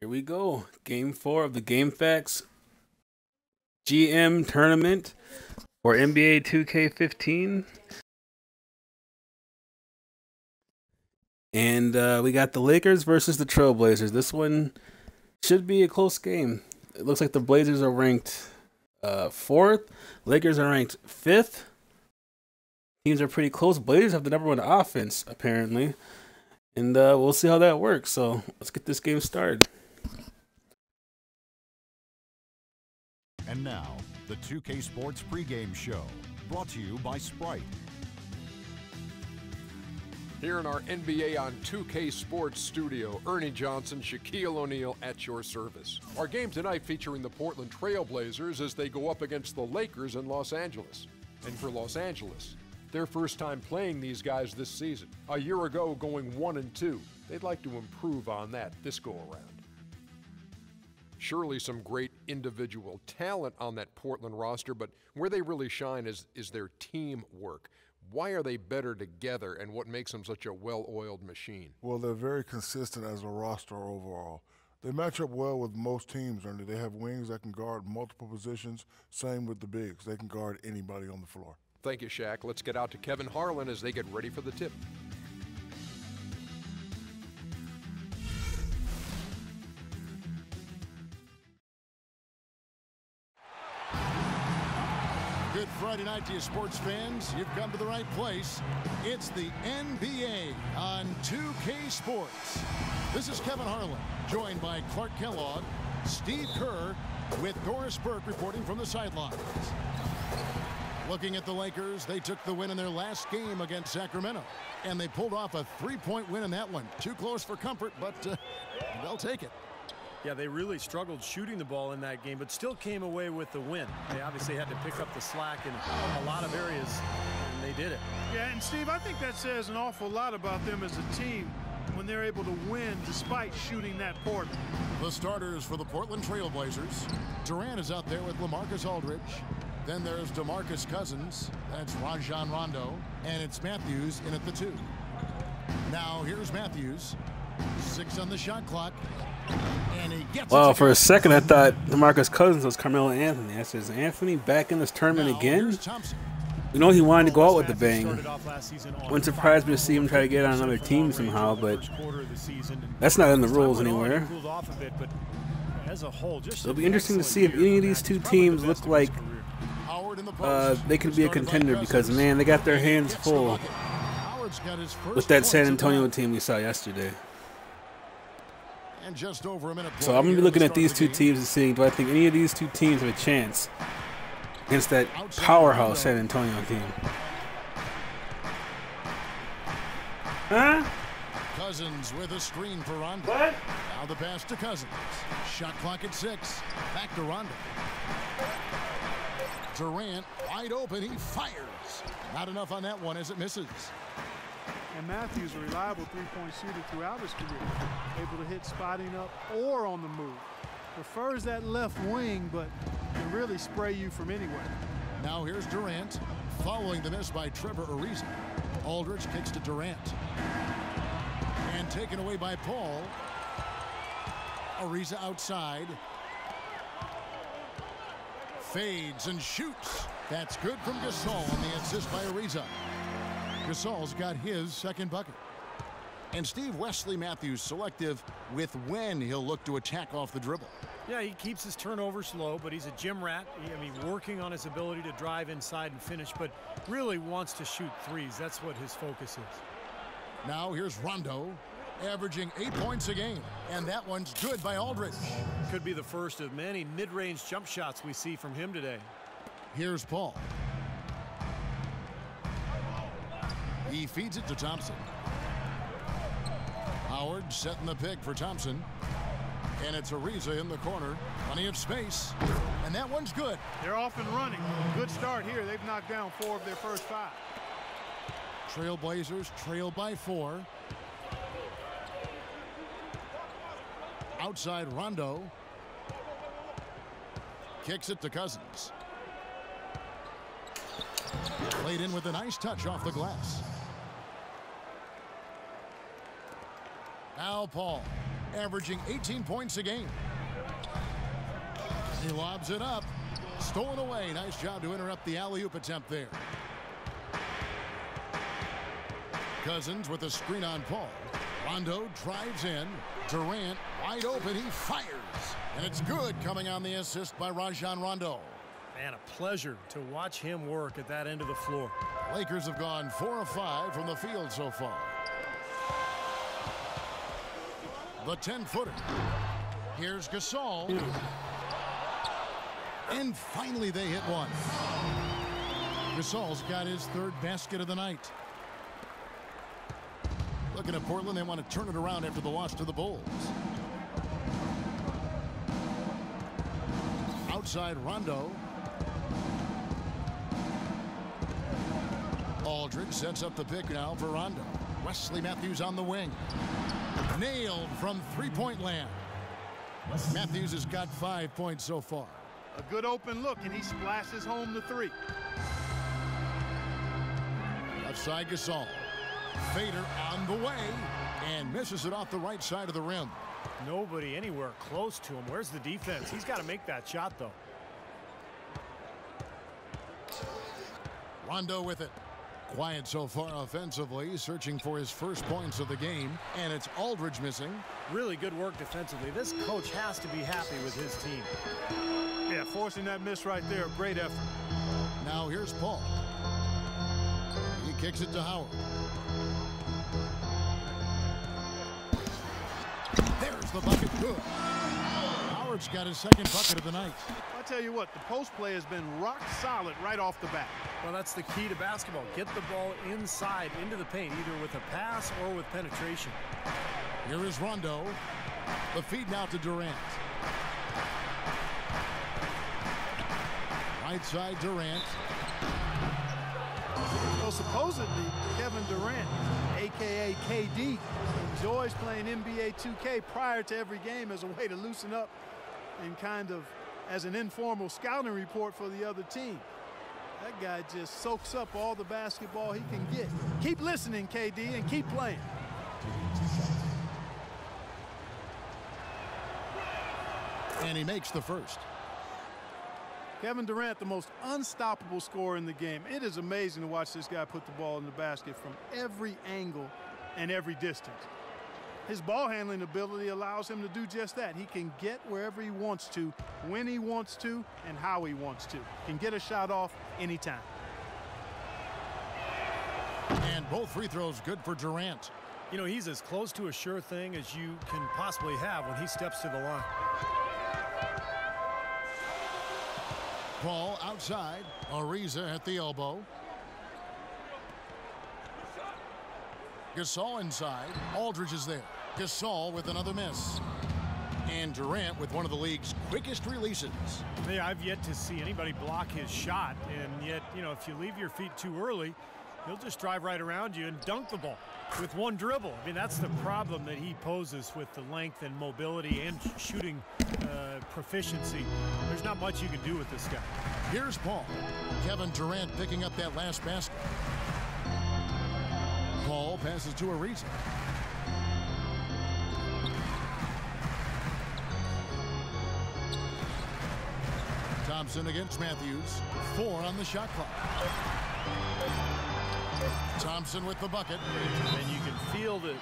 Here we go. Game 4 of the GameFAQs GM tournament for NBA 2K15. And we got the Lakers versus the Trailblazers. This one should be a close game. It looks like the Blazers are ranked 4th. Lakers are ranked 5th. Teams are pretty close. Blazers have the #1 offense, apparently. And we'll see how that works. So let's get this game started. And now, the 2K Sports pregame show, brought to you by Sprite. Here in our NBA on 2K Sports studio, Ernie Johnson, Shaquille O'Neal at your service. Our game tonight featuring the Portland Trail Blazers as they go up against the Lakers in Los Angeles. And for Los Angeles, their first time playing these guys this season. A year ago, going 1-2. They'd like to improve on that this go-around. Surely some great individual talent on that Portland roster, but where they really shine is their teamwork. Why are they better together, and what makes them such a well-oiled machine? Well, they're very consistent as a roster overall. They match up well with most teams, Ernie. They have wings that can guard multiple positions. Same with the bigs. They can guard anybody on the floor. Thank you, Shaq. Let's get out to Kevin Harlan as they get ready for the tip. Good Friday night to you, sports fans. You've come to the right place. It's the NBA on 2K Sports. This is Kevin Harlan, joined by Clark Kellogg, Steve Kerr, with Doris Burke reporting from the sidelines. Looking at the Lakers, they took the win in their last game against Sacramento, and they pulled off a 3-point win in that one. Too close for comfort, but they'll take it. Yeah, they really struggled shooting the ball in that game, but still came away with the win. They obviously had to pick up the slack in a lot of areas, and they did it. Yeah, and Steve, I think that says an awful lot about them as a team when they're able to win despite shooting that poorly. The starters for the Portland Trail Blazers. Durant is out there with LaMarcus Aldridge. Then there's DeMarcus Cousins. That's Rajon Rondo. And it's Matthews in at the 2. Now here's Matthews. 6 on the shot clock. And he gets Well, for a second I thought DeMarcus Cousins was Carmelo Anthony. I says, Anthony back in this tournament again? You know he wanted to go out with the bang. Wouldn't surprise me to see him try to get on another team somehow, but that's not in the rules anywhere. It'll be interesting to see if any of these two teams look like they could be a contender, because, man, they got their hands full with that San Antonio team we saw yesterday. So I'm going to be looking at these two teams and seeing, do I think any of these two teams have a chance against that powerhouse San Antonio team? Huh? Cousins with a screen for Rondo. What? Now the pass to Cousins. Shot clock at 6. Back to Rondo. Durant wide open. He fires. Not enough on that one as it misses. And Matthews, a reliable three-point shooter throughout his career, able to hit spotting up or on the move. Prefers that left wing, but can really spray you from anywhere. Now here's Durant, following the miss by Trevor Ariza. Aldridge kicks to Durant. And taken away by Paul. Ariza outside. Fades and shoots. That's good from Gasol on the assist by Ariza. Gasol's got his second bucket. And Steve, Wesley Matthews selective with when he'll look to attack off the dribble. Yeah, he keeps his turnovers low, but he's a gym rat. I mean, working on his ability to drive inside and finish, but really wants to shoot threes. That's what his focus is. Now here's Rondo, averaging 8 points a game, and that one's good by Aldridge. Could be the first of many mid-range jump shots we see from him today. Here's Paul. He feeds it to Thompson. Howard setting the pick for Thompson. And it's Ariza in the corner. Plenty of space. And that one's good. They're off and running. Good start here. They've knocked down 4 of their first 5. Trailblazers trail by 4. Outside Rondo. Kicks it to Cousins. Played in with a nice touch off the glass. Now Paul. averaging 18 points a game. He lobs it up. Stolen away. Nice job to interrupt the alley-oop attempt there. Cousins with a screen on Paul. Rondo drives in. Durant wide open. He fires. And it's good, coming on the assist by Rajon Rondo. Man, a pleasure to watch him work at that end of the floor. Lakers have gone 4 of 5 from the field so far. The 10-footer. Here's Gasol. And finally they hit one. Gasol's got his 3rd basket of the night. Looking at Portland, they want to turn it around after the loss to the Bulls. Outside Rondo. Aldridge sets up the pick now for Rondo. Wesley Matthews on the wing. Nailed from three-point land. Matthews has got 5 points so far. A good open look, and he splashes home the 3. Left side Gasol. Fader on the way and misses it off the right side of the rim. Nobody anywhere close to him. Where's the defense? He's got to make that shot, though. Rondo with it. Quiet so far offensively, searching for his first points of the game, and it's Aldridge missing. Really good work defensively. This coach has to be happy with his team. Yeah, forcing that miss right there, great effort. Now here's Paul. He kicks it to Howard. There's the bucket. Good. Howard's got his 2nd bucket of the night. I'll tell you what, the post play has been rock solid right off the bat. Well, that's the key to basketball. Get the ball inside into the paint, either with a pass or with penetration. Here is Rondo. The feed now to Durant. Right side Durant. Well, supposedly, Kevin Durant, a.k.a. KD, enjoys playing NBA 2K prior to every game as a way to loosen up and kind of as an informal scouting report for the other team. That guy just soaks up all the basketball he can get. Keep listening, KD, and keep playing. And he makes the first. Kevin Durant, the most unstoppable scorer in the game. It is amazing to watch this guy put the ball in the basket from every angle and every distance. His ball handling ability allows him to do just that. He can get wherever he wants to, when he wants to, and how he wants to. Can get a shot off anytime. And both free throws good for Durant. You know, he's as close to a sure thing as you can possibly have when he steps to the line. Paul outside. Ariza at the elbow. Gasol inside. Aldridge is there. Gasol with another miss. And Durant with one of the league's quickest releases. Hey, I've yet to see anybody block his shot, and yet, you know, if you leave your feet too early, he'll just drive right around you and dunk the ball with one dribble. I mean, that's the problem that he poses with the length and mobility and shooting proficiency. There's not much you can do with this guy. Here's Paul. Kevin Durant picking up that last basket. Paul passes to Ariza. Thompson against Matthews. 4 on the shot clock. Thompson with the bucket. And you can feel the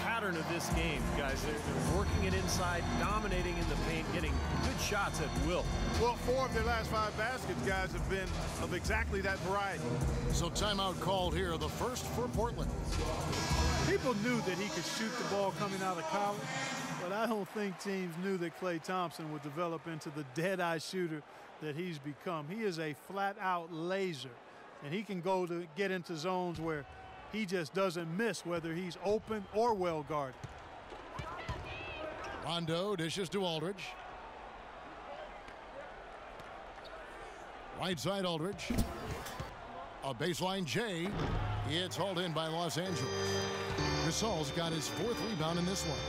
pattern of this game, guys. They're working it inside, dominating in the paint, getting good shots at will. Well, 4 of their last 5 baskets, guys, have been of exactly that variety. So timeout called here, the first for Portland. People knew that he could shoot the ball coming out of college, but I don't think teams knew that Klay Thompson would develop into the dead-eye shooter that he's become. He is a flat-out laser, and he can go to get into zones where he just doesn't miss, whether he's open or well guarded. Rondo dishes to Aldridge. Right side Aldridge. A baseline J. It's hauled in by Los Angeles. Gasol's got his 4th rebound in this one.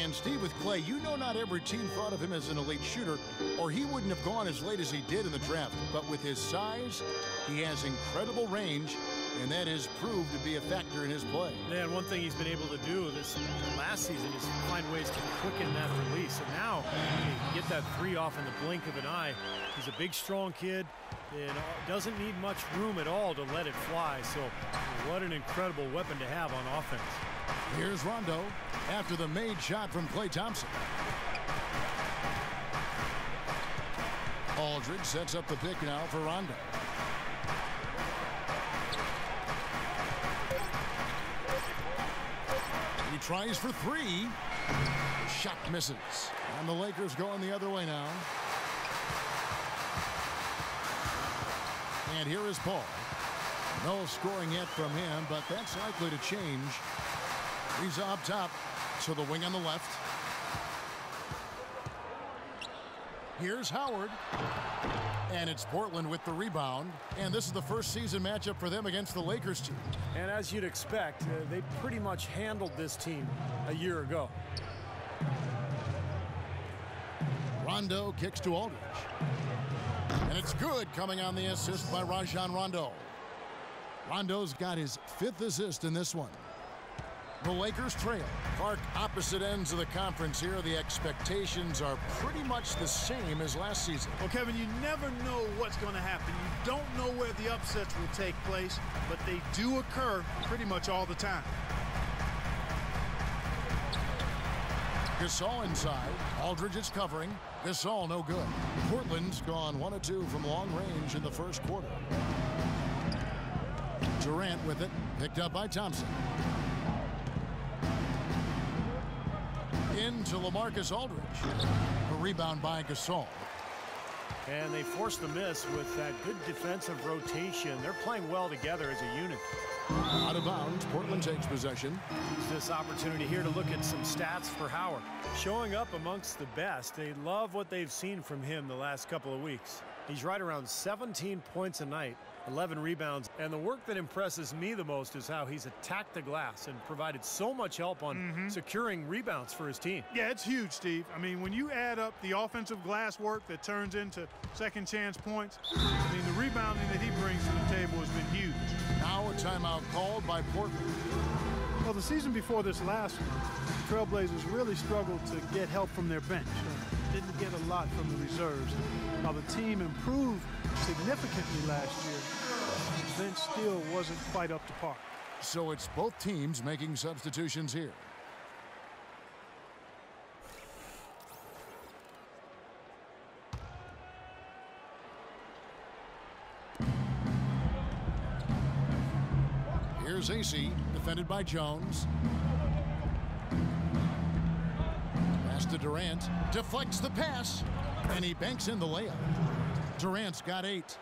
And Steve, with Klay, you know not every team thought of him as an elite shooter, or he wouldn't have gone as late as he did in the draft. But with his size, he has incredible range, and that has proved to be a factor in his play. Yeah, and one thing he's been able to do this last season is find ways to quicken that release. And now he can get that three off in the blink of an eye. He's a big, strong kid and doesn't need much room at all to let it fly. So what an incredible weapon to have on offense. Here's Rondo after the made shot from Klay Thompson. Aldridge sets up the pick now for Rondo. He tries for three. Shot misses. And the Lakers going the other way now. And here is Paul. No scoring yet from him, but that's likely to change. He's up top to the wing on the left. Here's Howard. And it's Portland with the rebound. And this is the first season matchup for them against the Lakers team. And as you'd expect, they pretty much handled this team a year ago. Rondo kicks to Aldridge. And it's good, coming on the assist by Rajon Rondo. Rondo's got his 5th assist in this one. The Lakers trail. Clark, opposite ends of the conference here. The expectations are pretty much the same as last season. Well, Kevin, you never know what's going to happen. You don't know where the upsets will take place, but they do occur pretty much all the time. Gasol inside. Aldridge is covering. Gasol no good. Portland's gone 1 of 2 from long range in the first quarter. Durant with it. Picked up by Thompson. Into LaMarcus Aldridge. A rebound by Gasol. And they forced the miss with that good defensive rotation. They're playing well together as a unit. Out of bounds. Portland takes possession. Use this opportunity here to look at some stats for Howard. Showing up amongst the best. They love what they've seen from him the last couple of weeks. He's right around 17 points a night, 11 rebounds. And the work that impresses me the most is how he's attacked the glass and provided so much help on securing rebounds for his team. Yeah, it's huge, Steve. I mean, when you add up the offensive glass work that turns into second chance points, I mean, the rebounding that he brings to the table has been huge. Now a timeout called by Portland. Well, the season before this last one, Trailblazers really struggled to get help from their bench. Didn't get a lot from the reserves. While the team improved significantly last year, the bench still wasn't quite up to par. So it's both teams making substitutions here. Here's AC, defended by Jones. Pass to Durant. Deflects the pass. And he banks in the layup. Durant's got 8.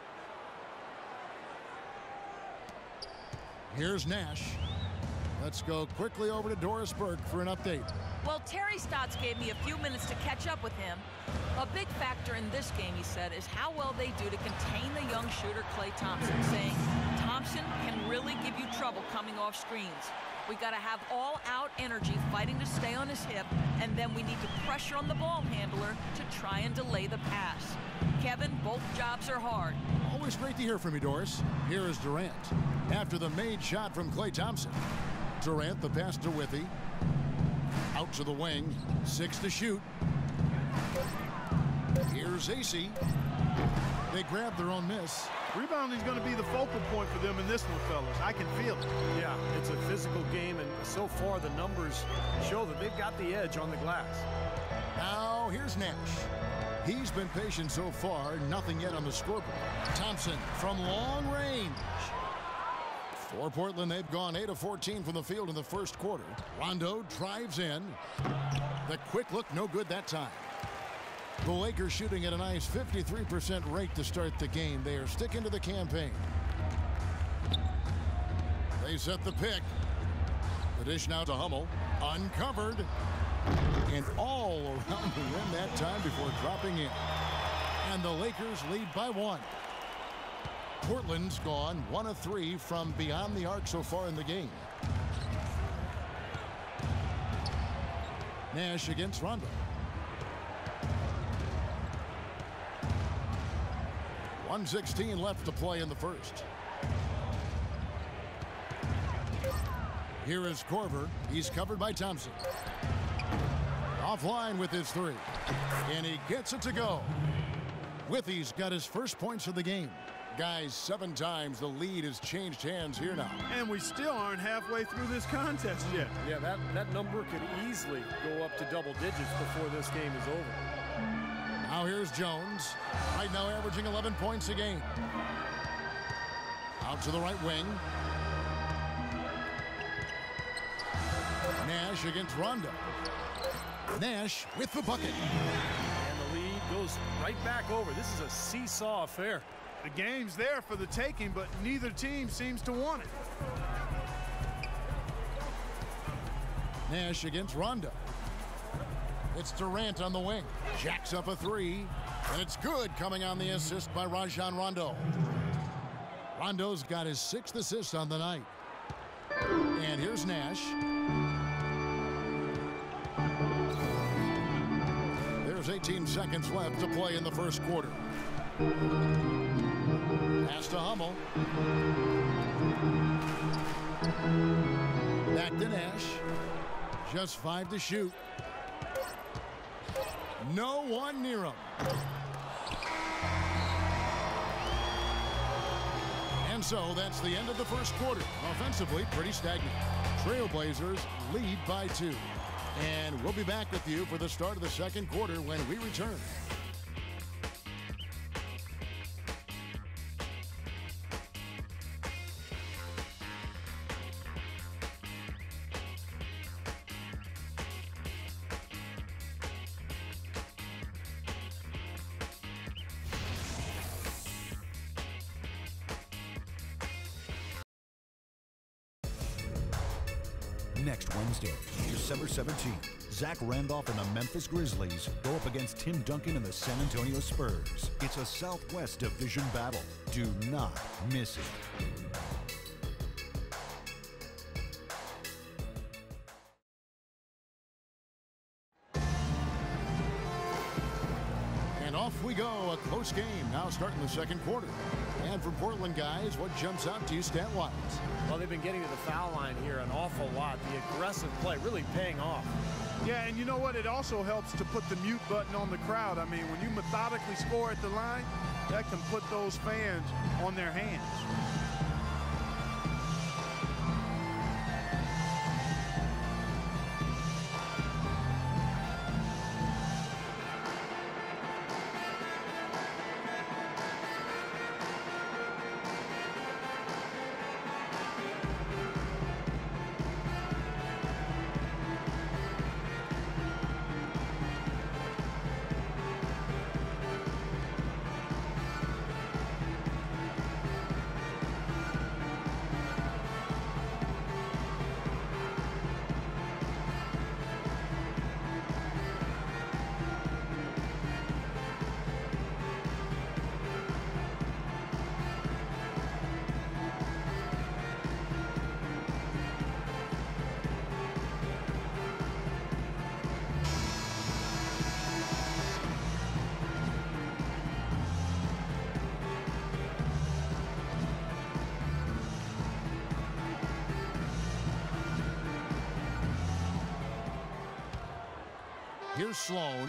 Here's Nash. Let's go quickly over to Doris Burke for an update. Well, Terry Stotts gave me a few minutes to catch up with him. A big factor in this game, he said, is how well they do to contain the young shooter Klay Thompson, saying Thompson can really give you trouble coming off screens. We got to have all-out energy fighting to stay on his hip, and then we need to pressure on the ball handler to try and delay the pass. Kevin, both jobs are hard. Always great to hear from you, Doris. Here is Durant. After the made shot from Klay Thompson. Durant, the pass to Withy. Out to the wing. 6 to shoot. Here's AC. They grab their own miss. Rebounding is going to be the focal point for them in this one, fellas. I can feel it. Yeah, it's a physical game, and so far the numbers show that they've got the edge on the glass. Now here's Nash. He's been patient so far, nothing yet on the scoreboard. Thompson from long range. For Portland, they've gone 8 of 14 from the field in the first quarter. Rondo drives in. The quick look, no good that time. The Lakers shooting at a nice 53% rate to start the game. They are sticking to the campaign. They set the pick. The dish now to Hummel. Uncovered. And all around the rim that time before dropping in. And the Lakers lead by 1. Portland's gone 1 of 3 from beyond the arc so far in the game. Nash against Rondo. 1:16 left to play in the first. Here is Korver. He's covered by Thompson. Offline with his three. And he gets it to go. Withey's got his first points of the game. Guys, 7 times the lead has changed hands here now. And we still aren't halfway through this contest yet. Yeah, that number could easily go up to double digits before this game is over. Now here's Jones. Right now averaging 11 points a game. Out to the right wing. Nash against Rondo. Nash with the bucket. And the lead goes right back over. This is a seesaw affair. The game's there for the taking, but neither team seems to want it. Nash against Rondo. It's Durant on the wing. Jacks up a three, and it's good, coming on the assist by Rajon Rondo. Rondo's got his 6th assist on the night. And here's Nash. There's 18 seconds left to play in the first quarter. Pass to Hummel. Back to Nash. Just 5 to shoot. No one near him. And so that's the end of the first quarter. Offensively, pretty stagnant. Trailblazers lead by 2. And we'll be back with you for the start of the second quarter when we return. Next Wednesday, December 17th, Zach Randolph and the Memphis Grizzlies go up against Tim Duncan and the San Antonio Spurs. It's a Southwest Division battle. Do not miss it. And off we go, a close game now starting the second quarter. And for Portland guys, what jumps out to you stat-wise? Well, they've been getting to the foul line here an awful lot. The aggressive play really paying off. Yeah, and you know what? It also helps to put the mute button on the crowd. I mean, when you methodically score at the line, that can put those fans on their hands. Here's Sloan.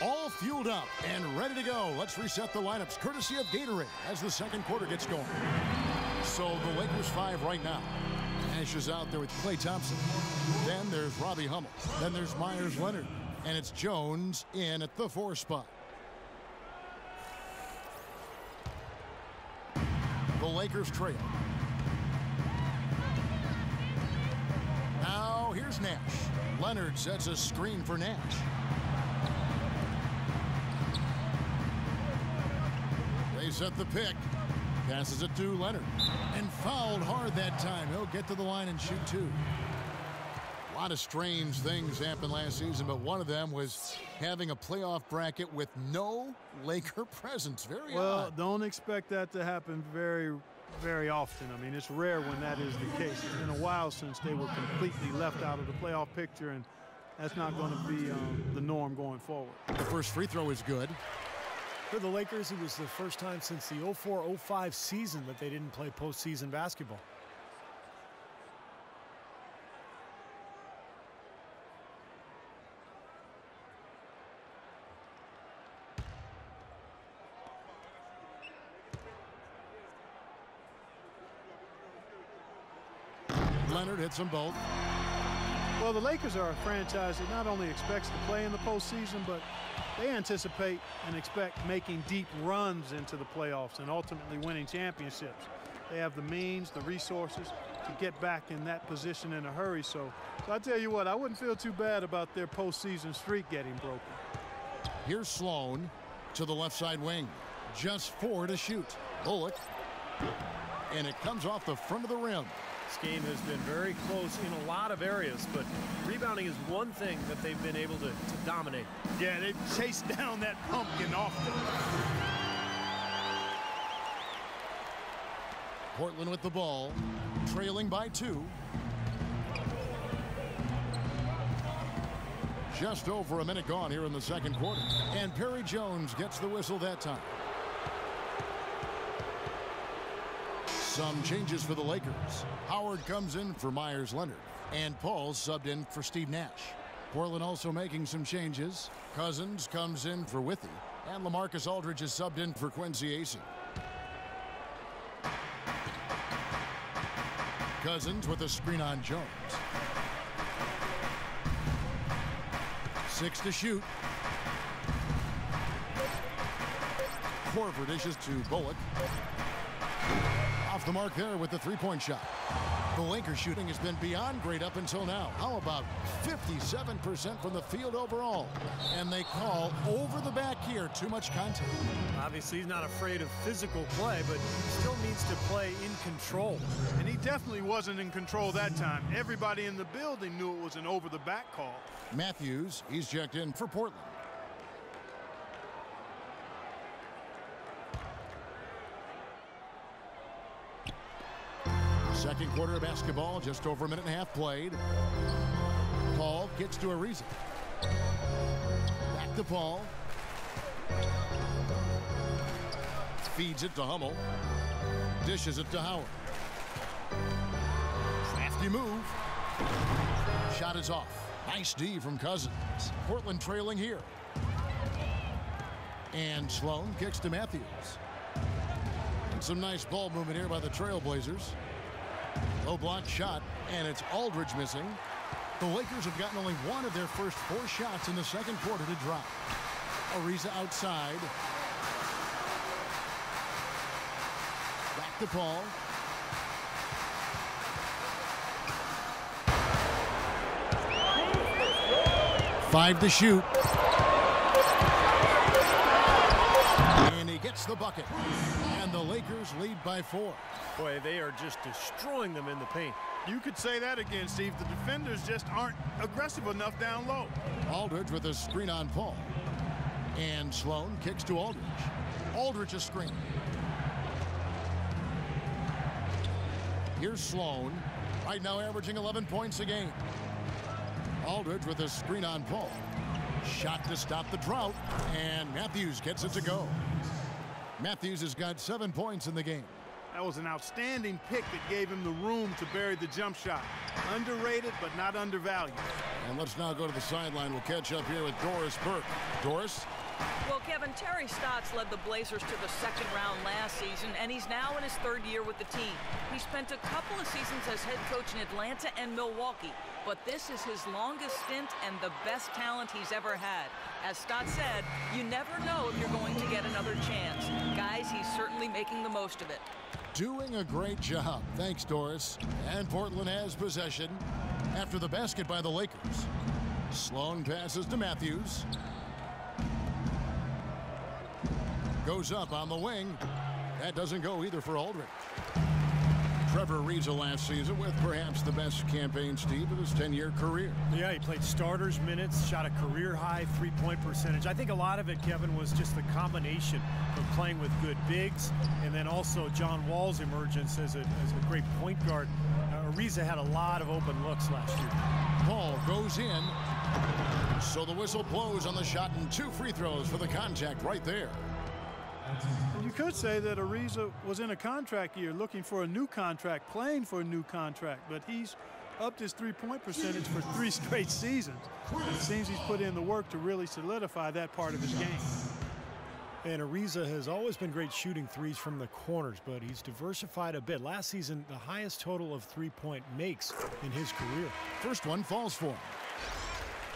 All fueled up and ready to go. Let's reset the lineups courtesy of Gatorade as the second quarter gets going. So the Lakers 5 right now. Nash is out there with Klay Thompson. Then there's Robbie Hummel. Then there's Myers Leonard. And it's Jones in at the 4 spot. The Lakers trail. Now here's Nash. Leonard sets a screen for Nash. They set the pick. Passes it to Leonard. And fouled hard that time. He'll get to the line and shoot 2. A lot of strange things happened last season, but one of them was having a playoff bracket with no Laker presence. Very odd. Don't expect that to happen very often. I mean, it's rare when that is the case. It's been a while since they were completely left out of the playoff picture, and that's not going to be the norm going forward. The first free throw is good. For the Lakers, it was the first time since the 04-05 season that they didn't play postseason basketball. Leonard hits them both. Well, the Lakers are a franchise that not only expects to play in the postseason, but they anticipate and expect making deep runs into the playoffs and ultimately winning championships. They have the means, the resources to get back in that position in a hurry. So I tell you what, I wouldn't feel too bad about their postseason streak getting broken. Here's Sloan to the left side wing. Just 4 to shoot. Bullock. And it comes off the front of the rim. This game has been very close in a lot of areas, but rebounding is one thing that they've been able to dominate. Yeah, they've chased down that pumpkin often. Portland with the ball, trailing by 2. Just over a minute gone here in the second quarter. And Perry Jones gets the whistle that time. Some changes for the Lakers. Howard comes in for Myers Leonard. And Paul subbed in for Steve Nash. Portland also making some changes. Cousins comes in for Withey. And LaMarcus Aldridge is subbed in for Quincy Acey. Cousins with a screen on Jones. 6 to shoot. Korver dishes to Bullock. Off the mark there with the three-point shot. The Lakers shooting has been beyond great up until now. How about 57% from the field overall? And they call over the back here. Too much contact. Obviously, he's not afraid of physical play, but still needs to play in control. And he definitely wasn't in control that time. Everybody in the building knew it was an over-the-back call. Matthews, he's checked in for Portland. Second quarter of basketball, just over a minute and a half played. Paul gets to Ariza. Back to Paul. Feeds it to Hummel. Dishes it to Howard. Crafty move. Shot is off. Nice D from Cousins. Portland trailing here. And Sloan kicks to Matthews. And some nice ball movement here by the Trailblazers. Low block shot, and it's Aldridge missing. The Lakers have gotten only one of their first 4 shots in the second quarter to drop. Ariza outside. Back to Paul. Five to shoot. And he gets the bucket. And the Lakers lead by 4. Boy, they are just destroying them in the paint. You could say that again, Steve. The defenders just aren't aggressive enough down low. Aldridge with a screen on Paul. And Sloan kicks to Aldridge. Aldridge a screen. Here's Sloan. Right now averaging 11 points a game. Aldridge with a screen on Paul. Shot to stop the drought. And Matthews gets it to go. Matthews has got 7 points in the game. That was an outstanding pick that gave him the room to bury the jump shot. Underrated, but not undervalued. And let's now go to the sideline. We'll catch up here with Doris Burke. Doris? Well, Kevin, Terry Stotts led the Blazers to the second round last season, and he's now in his 3rd year with the team. He spent a couple of seasons as head coach in Atlanta and Milwaukee, but this is his longest stint and the best talent he's ever had. As Stotts said, you never know if you're going to get another chance. Guys, he's certainly making the most of it. Doing a great job. Thanks, Doris. And Portland has possession after the basket by the Lakers. Sloan passes to Matthews. Goes up on the wing. That doesn't go either for Aldridge. Trevor Ariza last season with perhaps the best campaign, Steve, of his 10-year career. Yeah, he played starters minutes, shot a career-high 3-point percentage. I think a lot of it, Kevin, was just the combination of playing with good bigs and then also John Wall's emergence as a great point guard. Ariza had a lot of open looks last year. Paul goes in. So the whistle blows on the shot and 2 free throws for the contact right there. You could say that Ariza was in a contract year looking for a new contract, playing for a new contract, but he's upped his 3-point percentage for 3 straight seasons. And it seems he's put in the work to really solidify that part of his game. And Ariza has always been great shooting threes from the corners, but he's diversified a bit. Last season, the highest total of three-point makes in his career. First one falls for him.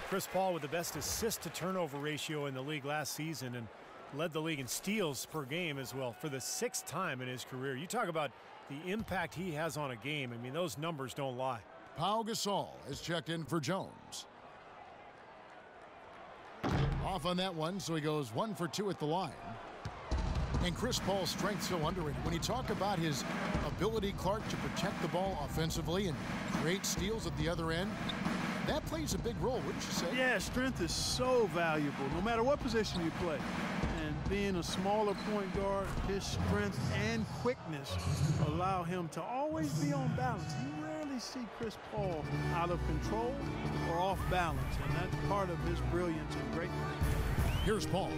Chris Paul with the best assist-to-turnover ratio in the league last season and led the league in steals per game as well for the 6th time in his career. You talk about the impact he has on a game. I mean, those numbers don't lie. Pau Gasol is checked in for Jones. Off on that one, so he goes 1 for 2 at the line. And Chris Paul's strength so underrated. When you talk about his ability, Clark, to protect the ball offensively and create steals at the other end, that plays a big role, wouldn't you say? Yeah, strength is so valuable, no matter what position you play. And being a smaller point guard, his strength and quickness allow him to always be on balance. You rarely see Chris Paul out of control or off balance, and that's part of his brilliance and greatness. Here's Paul.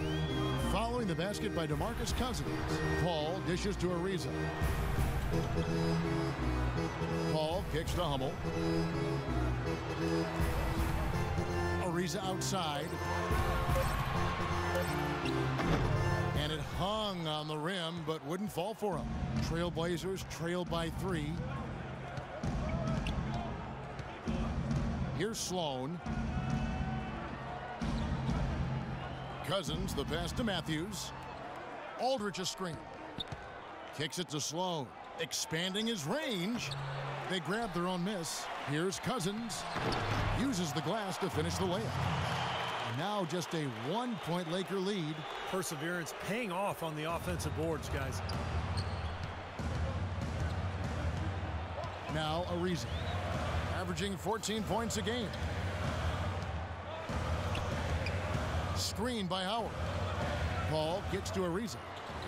Following the basket by DeMarcus Cousins. Paul dishes to Ariza. Paul kicks to Hummel. Ariza outside. And it hung on the rim, but wouldn't fall for him. Trailblazers trail by 3. Here's Sloan. Cousins, the pass to Matthews. Aldridge a screen. Kicks it to Sloan. Expanding his range. They grab their own miss. Here's Cousins. Uses the glass to finish the layup. Now just a 1-point Laker lead. Perseverance paying off on the offensive boards, guys. Now Ariza, averaging 14 points a game. Screen by Howard. Paul gets to Ariza.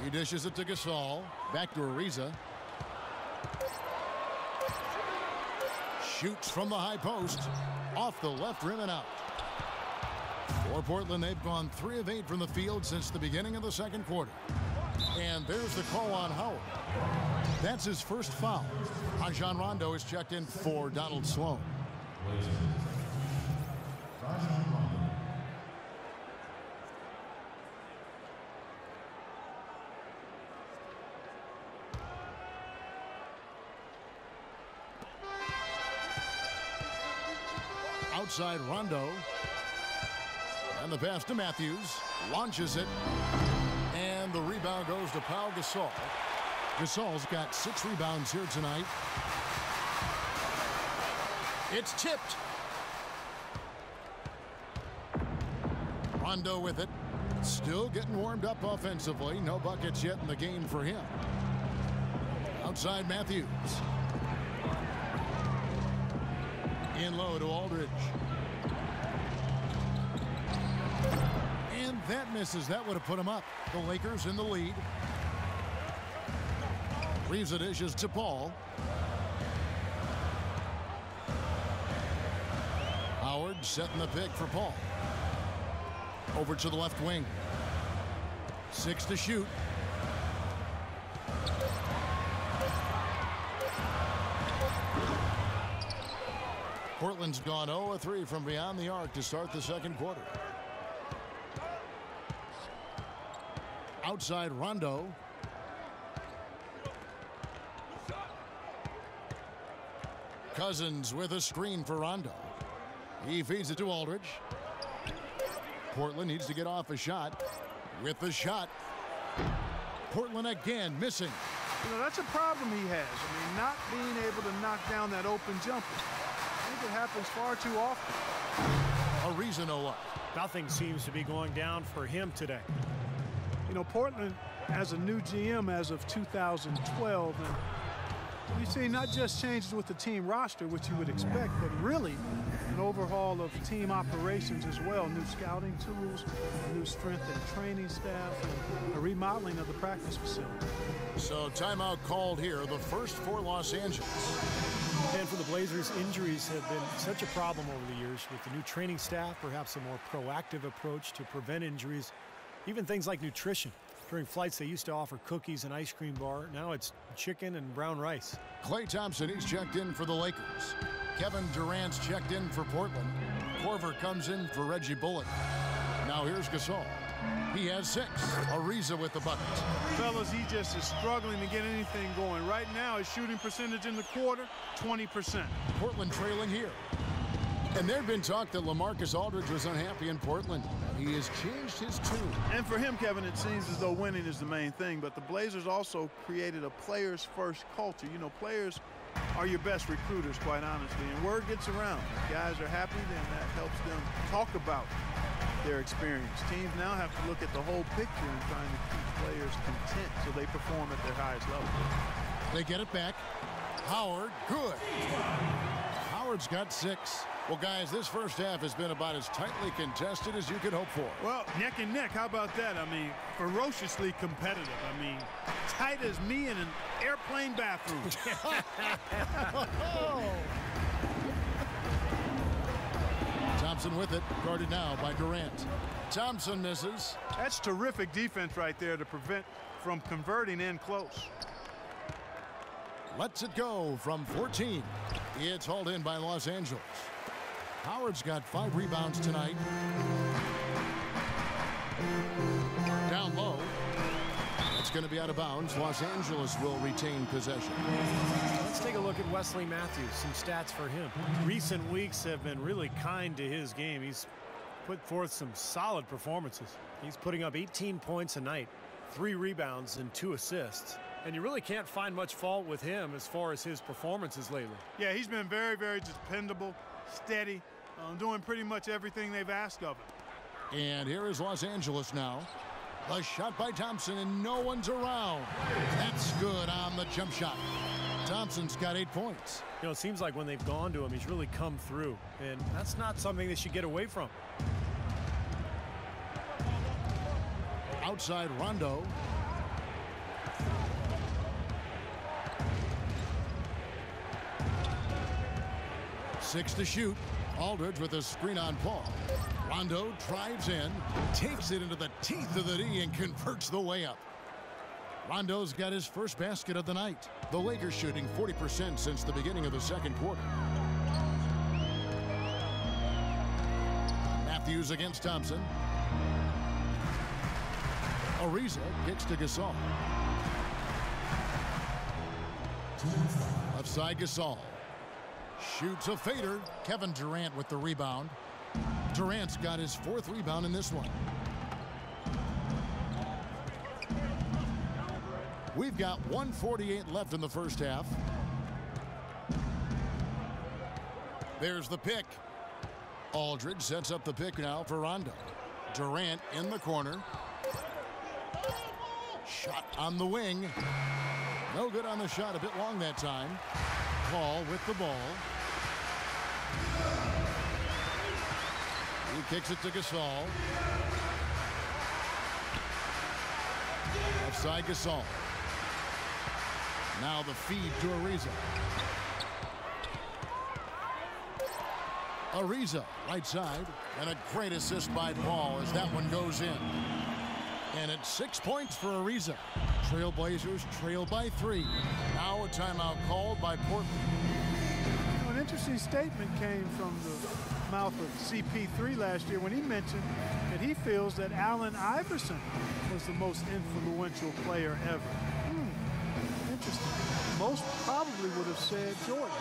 He dishes it to Gasol. Back to Ariza. Shoots from the high post. Off the left rim and out. For Portland, they've gone 3 of 8 from the field since the beginning of the second quarter. And there's the call on Howard. That's his first foul. Rajon Rondo is checked in for Donald Sloan. Outside Rondo. And the pass to Matthews. Launches it. And the rebound goes to Pau Gasol. Gasol's got 6 rebounds here tonight. It's tipped. Rondo with it. Still getting warmed up offensively. No buckets yet in the game for him. Outside Matthews. In low to Aldridge. And that misses. That would have put him up. The Lakers in the lead. Ariza dishes to Paul. Howard setting the pick for Paul. Over to the left wing. 6 to shoot. Portland's gone 0-3 from beyond the arc to start the second quarter. Outside Rondo. Cousins with a screen for Rondo. He feeds it to Aldridge. Portland needs to get off a shot. With the shot. Portland again missing. You know, that's a problem he has. I mean, not being able to knock down that open jumper. I think it happens far too often. Ariza no luck. Nothing seems to be going down for him today. You know, Portland has a new GM as of 2012, and we see not just changes with the team roster, which you would expect, but really an overhaul of team operations as well. New scouting tools, a new strength and training staff, and a remodeling of the practice facility. So timeout called here, the first for Los Angeles. And for the Blazers, injuries have been such a problem over the years. With the new training staff, perhaps a more proactive approach to prevent injuries. Even things like nutrition. During flights, they used to offer cookies and ice cream bar. Now it's chicken and brown rice. Klay Thompson, he's checked in for the Lakers. Kevin Durant's checked in for Portland. Korver comes in for Reggie Bullock. Now here's Gasol. He has 6. Ariza with the bucket. Fellas, he just is struggling to get anything going. Right now, his shooting percentage in the quarter, 20%. Portland trailing here. And there had been talk that LaMarcus Aldridge was unhappy in Portland. He has changed his tune. And for him, Kevin, it seems as though winning is the main thing. But the Blazers also created a players-first culture. You know, players are your best recruiters, quite honestly. And word gets around. If guys are happy, then that helps them talk about their experience. Teams now have to look at the whole picture and trying to keep players content so they perform at their highest level. They get it back. Howard, good. Howard's got 6. Well, guys, this first half has been about as tightly contested as you could hope for. Well, neck and neck, how about that? I mean, ferociously competitive. I mean, tight as me in an airplane bathroom. Thompson with it, guarded now by Durant. Thompson misses. That's terrific defense right there to prevent from converting in close. Lets it go from 14. It's hauled in by Los Angeles. Howard's got 5 rebounds tonight. Down low. It's going to be out of bounds. Los Angeles will retain possession. Let's take a look at Wesley Matthews. Some stats for him. Recent weeks have been really kind to his game. He's put forth some solid performances. He's putting up 18 points a night, 3 rebounds and 2 assists. And you really can't find much fault with him as far as his performances lately. Yeah, he's been very, very dependable, steady, doing pretty much everything they've asked of him. And here is Los Angeles now. The shot by Thompson, and no one's around. That's good on the jump shot. Thompson's got 8 points. You know, it seems like when they've gone to him, he's really come through. And that's not something they should get away from. Outside Rondo. Six to shoot. Aldridge with a screen on Paul. Rondo drives in, takes it into the teeth of the D, and converts the layup. Rondo's got his first basket of the night. The Lakers shooting 40% since the beginning of the second quarter. Matthews against Thompson. Ariza kicks to Gasol. Left side Gasol. Shoots a fader. Kevin Durant with the rebound. Durant's got his 4th rebound in this one. We've got 1:48 left in the first half. There's the pick. Aldridge sets up the pick now for Rondo. Durant in the corner. Shot on the wing. No good on the shot. A bit long that time. Paul with the ball. He kicks it to Gasol. Left side Gasol. Now the feed to Ariza. Ariza, right side. And a great assist by Paul as that one goes in. And it's 6 points for Ariza. Trailblazers trail by 3. Now a timeout called by Portland. An interesting statement came from the mouth of CP3 last year when he mentioned that he feels that Allen Iverson was the most influential player ever. Interesting. Most probably would have said Jordan.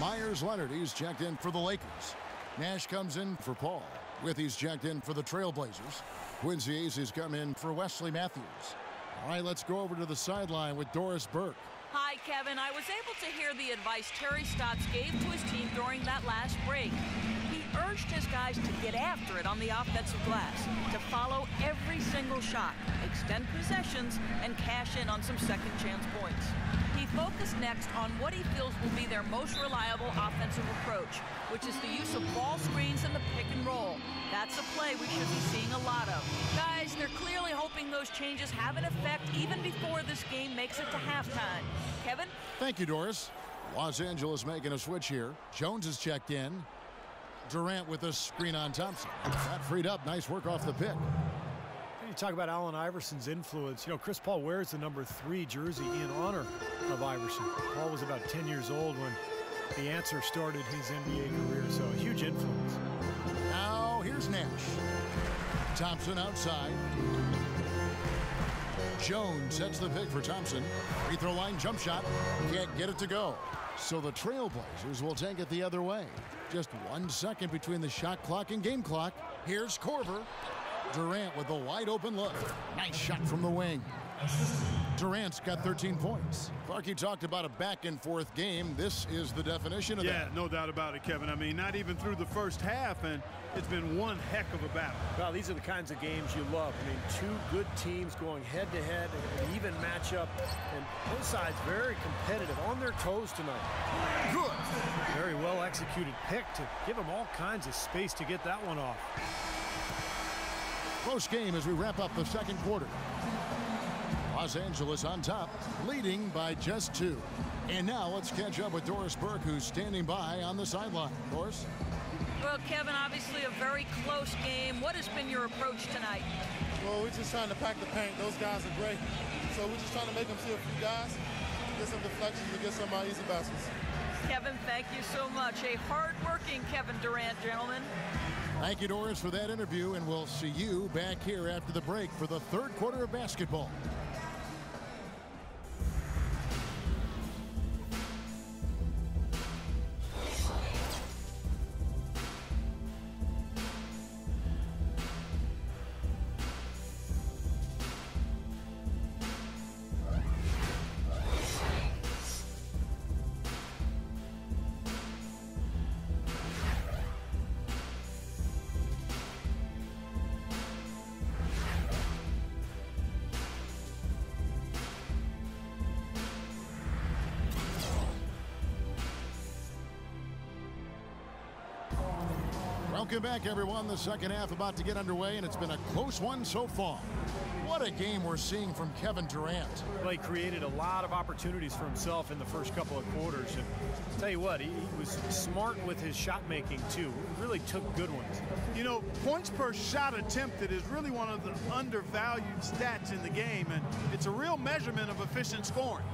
Myers Leonard, he's checked in for the Lakers. Nash comes in for Paul. Withey's checked in for the Trailblazers. Quincy Ace has come in for Wesley Matthews. All right, let's go over to the sideline with Doris Burke. Hi, Kevin. I was able to hear the advice Terry Stotts gave to his team during that last break. He urged his guys to get after it on the offensive glass, to follow every single shot, extend possessions, and cash in on some second chance points. He focused next on what he feels will be their most reliable offensive approach, which is the use of ball screens and the pick and roll. That's a play we should be seeing a lot of. Guys, they're clearly hoping those changes have an effect even before this game makes it to halftime. Kevin? Thank you, Doris. Los Angeles making a switch here. Jones is checked in. Durant with a screen on Thompson. That freed up. Nice work off the pick. You talk about Allen Iverson's influence. You know, Chris Paul wears the number 3 jersey in honor of Iverson. Paul was about 10 years old when the answer started his NBA career, so a huge influence. Now here's Nash. Thompson outside. Jones sets the pick for Thompson. Free throw line jump shot. Can't get it to go. So the Trailblazers will take it the other way. Just 1 second between the shot clock and game clock. Here's Korver. Durant with a wide open look. Nice shot from the wing. Durant's got 13 points. Clarkie talked about a back and forth game. This is the definition of that. Yeah, no doubt about it, Kevin. I mean, not even through the first half, and it's been one heck of a battle. Well, these are the kinds of games you love. I mean, two good teams going head-to-head, an even matchup, and both sides very competitive, on their toes tonight. Good. Very well-executed pick to give them all kinds of space to get that one off. Close game as we wrap up the second quarter. Los Angeles on top, leading by just 2. And now let's catch up with Doris Burke, who's standing by on the sideline. Doris? Well, Kevin, obviously a very close game. What has been your approach tonight? Well, we're just trying to pack the paint. Those guys are great. So we're just trying to make them see a few guys, get some deflections, and get some easy baskets. Kevin, thank you so much. A hard-working Kevin Durant, gentlemen. Thank you, Doris, for that interview, and we'll see you back here after the break for the third quarter of basketball. Welcome back, everyone. The second half about to get underway, and it's been a close one so far. What a game we're seeing from Kevin Durant. Well, he created a lot of opportunities for himself in the first couple of quarters. And I'll tell you what, he was smart with his shot making, too. He really took good ones. You know, points per shot attempted is really one of the undervalued stats in the game, and it's a real measurement of efficient scoring.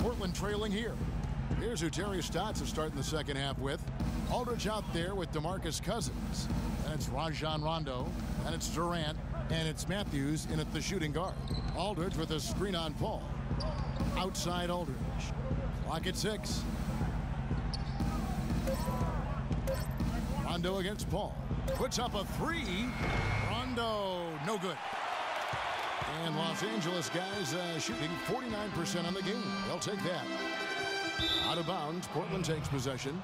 Portland trailing here. Here's who Terry Stotts is starting the second half with. Aldridge out there with DeMarcus Cousins. And it's Rajon Rondo. And it's Durant. And it's Matthews in at the shooting guard. Aldridge with a screen on Paul. Outside Aldridge. Clock at 6. Rondo against Paul. Puts up a 3. Rondo, no good. And Los Angeles guys shooting 49% on the game. They'll take that. Out of bounds, Portland takes possession.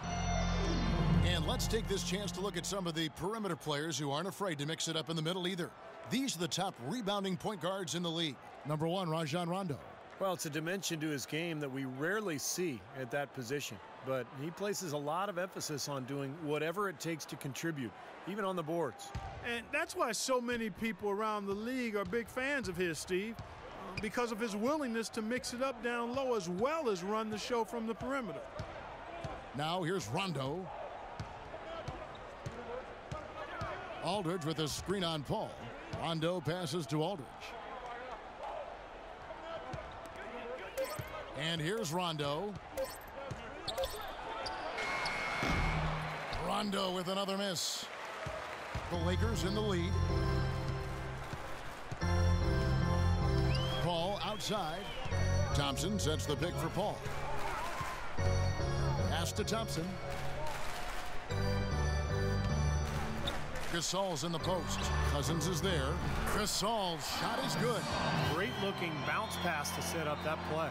And let's take this chance to look at some of the perimeter players who aren't afraid to mix it up in the middle either. These are the top rebounding point guards in the league. Number 1, Rajon Rondo. Well, it's a dimension to his game that we rarely see at that position. But he places a lot of emphasis on doing whatever it takes to contribute, even on the boards. And that's why so many people around the league are big fans of his, Steve, because of his willingness to mix it up down low as well as run the show from the perimeter. Now here's Rondo. Aldridge with a screen on Paul. Rondo passes to Aldridge. And here's Rondo. Rondo with another miss. The Lakers in the lead. Paul outside. Thompson sets the pick for Paul. Pass to Thompson. Gasol's in the post. Cousins is there. Gasol's shot is good. Great looking bounce pass to set up that play.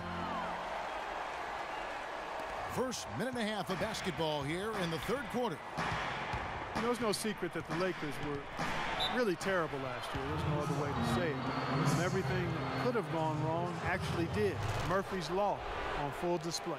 First minute and a half of basketball here in the third quarter. There's no secret that the Lakers were really terrible last year. There's no other way to say it. And everything that could have gone wrong actually did. Murphy's Law on full display.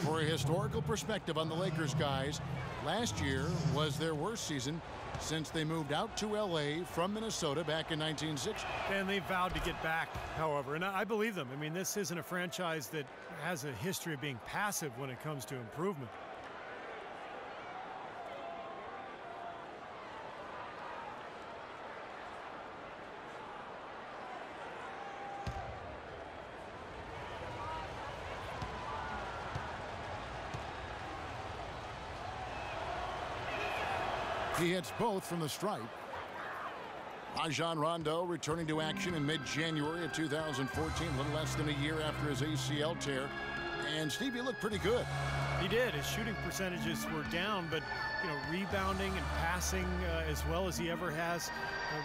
For a historical perspective on the Lakers, guys, last year was their worst season since they moved out to L.A. from Minnesota back in 1960. And they vowed to get back, however, and I believe them. I mean, this isn't a franchise that has a history of being passive when it comes to improvement. He hits both from the stripe. Rajon Rondo returning to action in mid-January of 2014, a little less than a year after his ACL tear. And Steve, he looked pretty good. He did. His shooting percentages were down, but rebounding and passing as well as he ever has.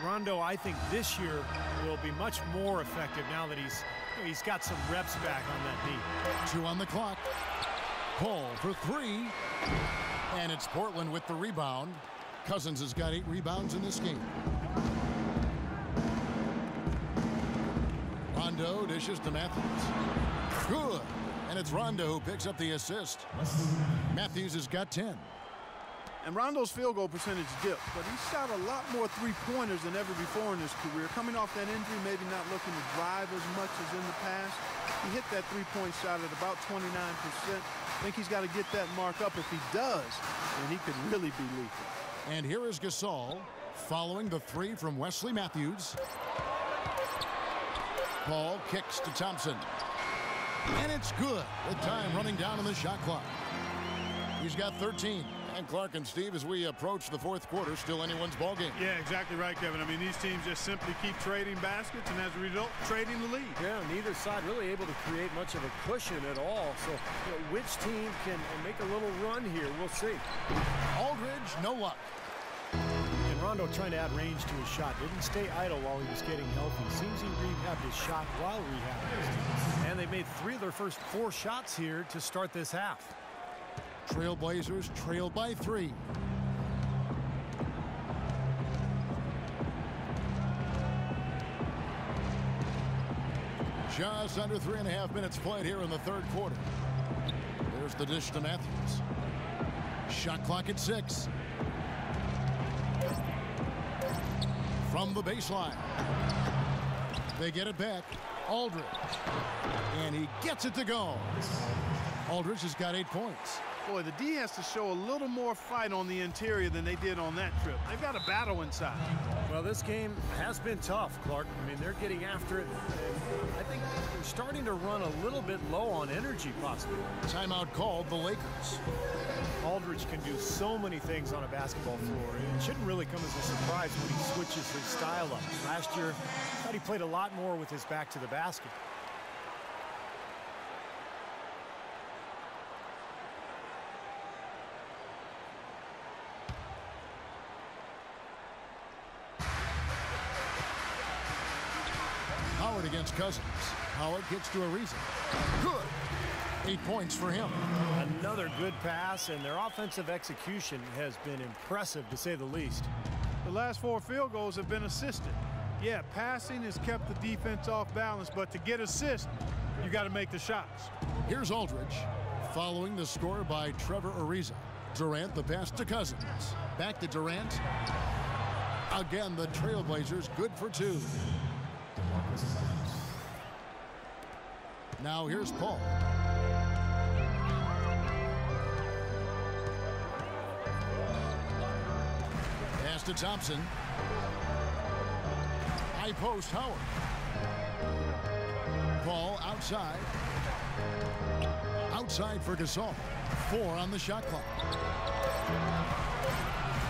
Rondo, I think this year will be much more effective now that he's got some reps back on that knee. 2 on the clock. Paul for 3. And it's Portland with the rebound. Cousins has got 8 rebounds in this game. Rondo dishes to Matthews. Good. And it's Rondo who picks up the assist. Matthews has got 10. And Rondo's field goal percentage dipped, but he shot a lot more three-pointers than ever before in his career. Coming off that injury, maybe not looking to drive as much as in the past. He hit that three-point shot at about 29%. I think he's got to get that mark up. If he does, then he could really be lethal. And here is Gasol following the 3 from Wesley Matthews. Paul kicks to Thompson. And it's good with time running down on the shot clock. He's got 13. And Clark and Steve, as we approach the fourth quarter, still anyone's ball game. Yeah, exactly right, Kevin. I mean, these teams just simply keep trading baskets, and as a result, trading the lead. Yeah, neither side really able to create much of a cushion at all. So, which team can make a little run here? We'll see. Aldridge, no luck. And Rondo trying to add range to his shot. Didn't stay idle while he was getting healthy. Seems he rehabbed his shot while rehabbing. And they made 3 of their first 4 shots here to start this half. Trailblazers trailed by 3. Just under 3.5 minutes played here in the third quarter. There's the dish to Matthews. Shot clock at 6. From the baseline. They get it back. Aldridge. And he gets it to go. Aldridge has got 8 points. Boy, the D has to show a little more fight on the interior than they did on that trip. They've got a battle inside. Well, this game has been tough, Clark. I mean, they're getting after it. And I think they're starting to run a little bit low on energy, possibly. Timeout called the Lakers. Aldridge can do so many things on a basketball floor. It shouldn't really come as a surprise when he switches his style up. Last year, I thought he played a lot more with his back to the basket. Howard against Cousins. Howard gets to Ariza. Good. 8 points for him. Another good pass, and their offensive execution has been impressive, to say the least. The last 4 field goals have been assisted. Yeah, passing has kept the defense off balance, but to get assists, you got to make the shots. Here's Aldridge following the score by Trevor Ariza. Durant the pass to Cousins. Back to Durant. Again, the Trailblazers good for 2. Now here's Paul. Pass to Thompson. High post Howard. Paul outside. Outside for Gasol. 4 on the shot clock.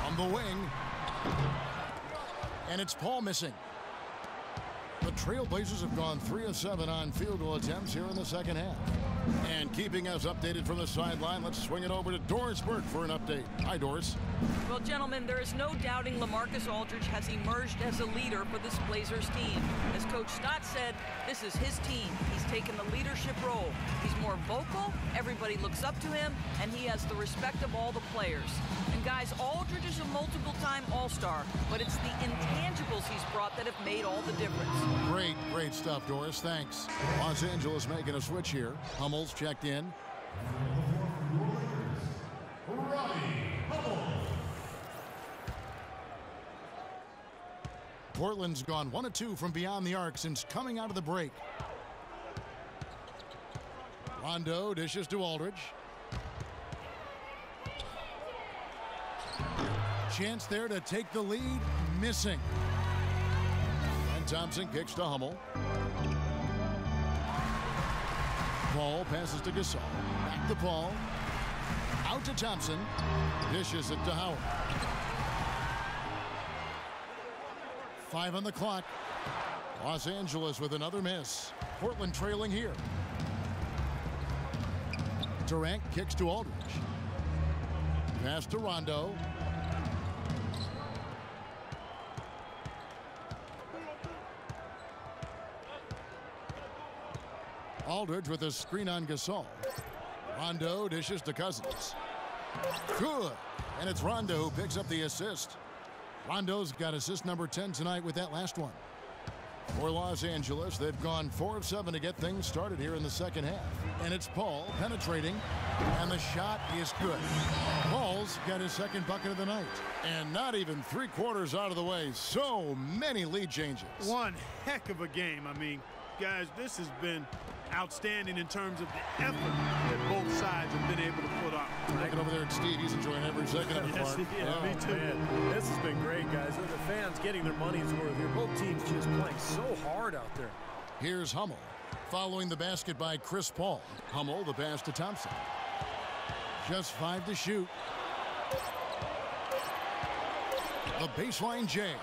On the wing. And it's Paul missing. The Trailblazers have gone 3 of 7 on field goal attempts here in the second half. And keeping us updated from the sideline, let's swing it over to Doris Burke for an update. Hi, Doris. Well, gentlemen, there is no doubting LaMarcus Aldridge has emerged as a leader for this Blazers team. As Coach Stott said, this is his team. He's taken the leadership role. He's more vocal, everybody looks up to him, and he has the respect of all the players. And guys, Aldridge is a multiple-time All-Star, but it's the intangibles he's brought that have made all the difference. Great stuff, Doris. Thanks. Los Angeles making a switch here. Hummel's checked in. Portland's gone 1 of 2 from beyond the arc since coming out of the break. Rondo dishes to Aldridge. Chance there to take the lead. Missing. And Thompson kicks to Hummel. Paul passes to Gasol. Back to Paul. Out to Thompson. Dishes it to Howard. 5 on the clock. Los Angeles with another miss. Portland trailing here. Durant kicks to Aldridge. Pass to Rondo. Aldridge with a screen on Gasol. Rondo dishes to Cousins. Good. And it's Rondo who picks up the assist. Rondo's got assist number 10 tonight with that last one. For Los Angeles, they've gone 4 of 7 to get things started here in the second half. And it's Paul penetrating, and the shot is good. Paul's got his second bucket of the night. And not even 3/4 out of the way. So many lead changes. One heck of a game. I mean, guys, this has been outstanding in terms of the effort that both sides have been able to put up. Looking over there at Steve, he's enjoying every second of it. Yes, me too. Man, this has been great, guys. The fans getting their money's worth here. Both teams just playing so hard out there. Here's Hummel, following the basket by Chris Paul. Hummel, the pass to Thompson. Just 5 to shoot. The baseline J.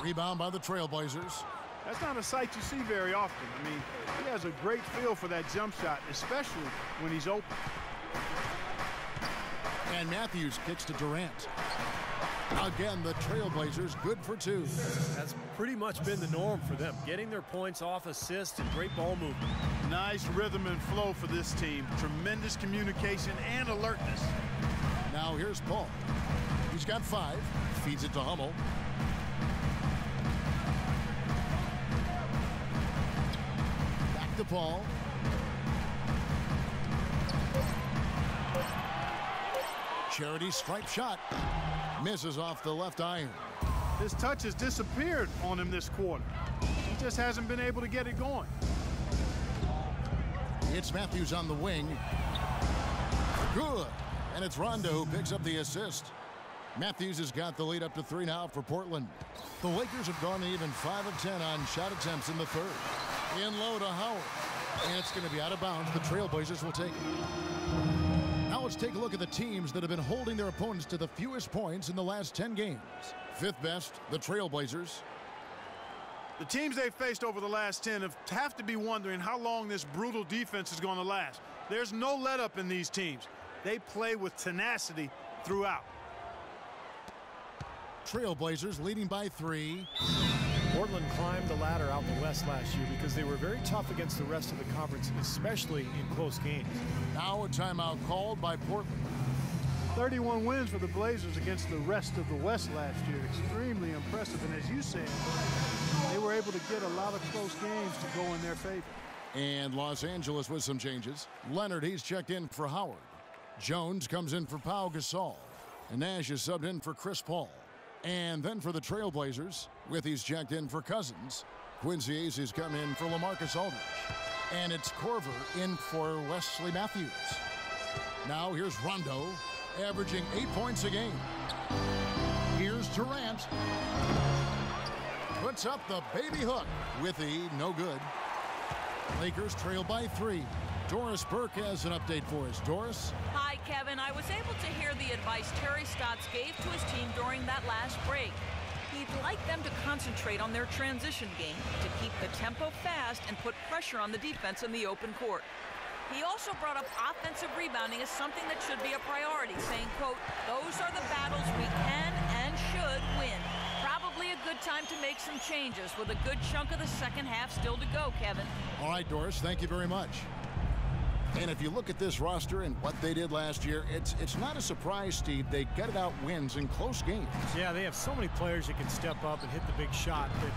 Rebound by the Trailblazers. That's not a sight you see very often. I mean, he has a great feel for that jump shot, especially when he's open. And Matthews kicks to Durant. Again, the Trailblazers good for 2. That's pretty much been the norm for them, getting their points off assists and great ball movement. Nice rhythm and flow for this team. Tremendous communication and alertness. Now here's Paul. He's got 5. Feeds it to Hummel. Back to Paul. Charity stripe shot. Misses off the left iron. His touch has disappeared on him this quarter. He just hasn't been able to get it going. It's Matthews on the wing. Good. And it's Rondo who picks up the assist. Matthews has got the lead up to 3 now for Portland. The Lakers have gone even 5 of 10 on shot attempts in the third. In low to Howard. And it's going to be out of bounds. The Trailblazers will take it. Now let's take a look at the teams that have been holding their opponents to the fewest points in the last 10 games. 5th best, the Trailblazers. The teams they've faced over the last 10 have to be wondering how long this brutal defense is going to last. There's no let-up in these teams. They play with tenacity throughout. Trailblazers leading by 3. Portland climbed the ladder out the West last year because they were very tough against the rest of the conference, especially in close games. Now a timeout called by Portland. 31 wins for the Blazers against the rest of the West last year. Extremely impressive. And as you said, they were able to get a lot of close games to go in their favor. And Los Angeles with some changes. Leonard, he's checked in for Howard. Jones comes in for Pau Gasol. And Nash is subbed in for Chris Paul. And then for the Trailblazers, Withey's checked in for Cousins. Quincy Ace has come in for LaMarcus Aldridge. And it's Korver in for Wesley Matthews. Now here's Rondo, averaging 8 points a game. Here's Durant. Puts up the baby hook. Withey, no good. Lakers trail by 3. Doris Burke has an update for us. Doris? Hi, Kevin. I was able to hear the advice Terry Stotts gave to his team during that last break. He'd like them to concentrate on their transition game to keep the tempo fast and put pressure on the defense in the open court. He also brought up offensive rebounding as something that should be a priority, saying, quote, "Those are the battles we can and should win." Probably a good time to make some changes with a good chunk of the second half still to go, Kevin. All right, Doris, thank you very much. And if you look at this roster and what they did last year, it's not a surprise, Steve. They gutted out wins in close games. Yeah, they have so many players that can step up and hit the big shot. But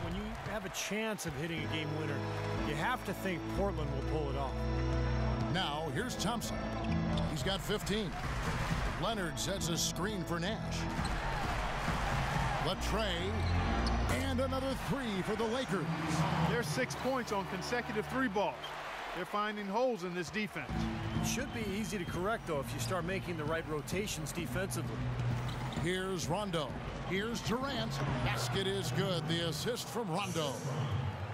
when you have a chance of hitting a game winner, you have to think Portland will pull it off. Now, here's Thompson. He's got 15. Leonard sets a screen for Nash. Latrey, and another three for the Lakers. There's 6 points on consecutive 3 balls. They're finding holes in this defense. It should be easy to correct, though, if you start making the right rotations defensively. Here's Rondo. Here's Durant. Basket is good. The assist from Rondo.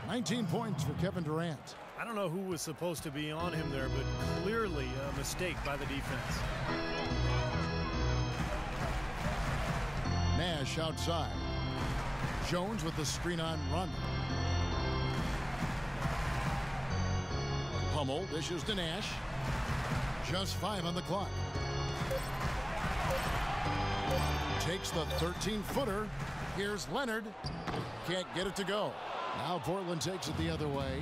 19 points for Kevin Durant. I don't know who was supposed to be on him there, but clearly a mistake by the defense. Nash outside. Jones with the screen on Rondo. Hummel dishes to Nash. Just 5 on the clock. Takes the 13-footer. Here's Leonard. Can't get it to go. Now Portland takes it the other way.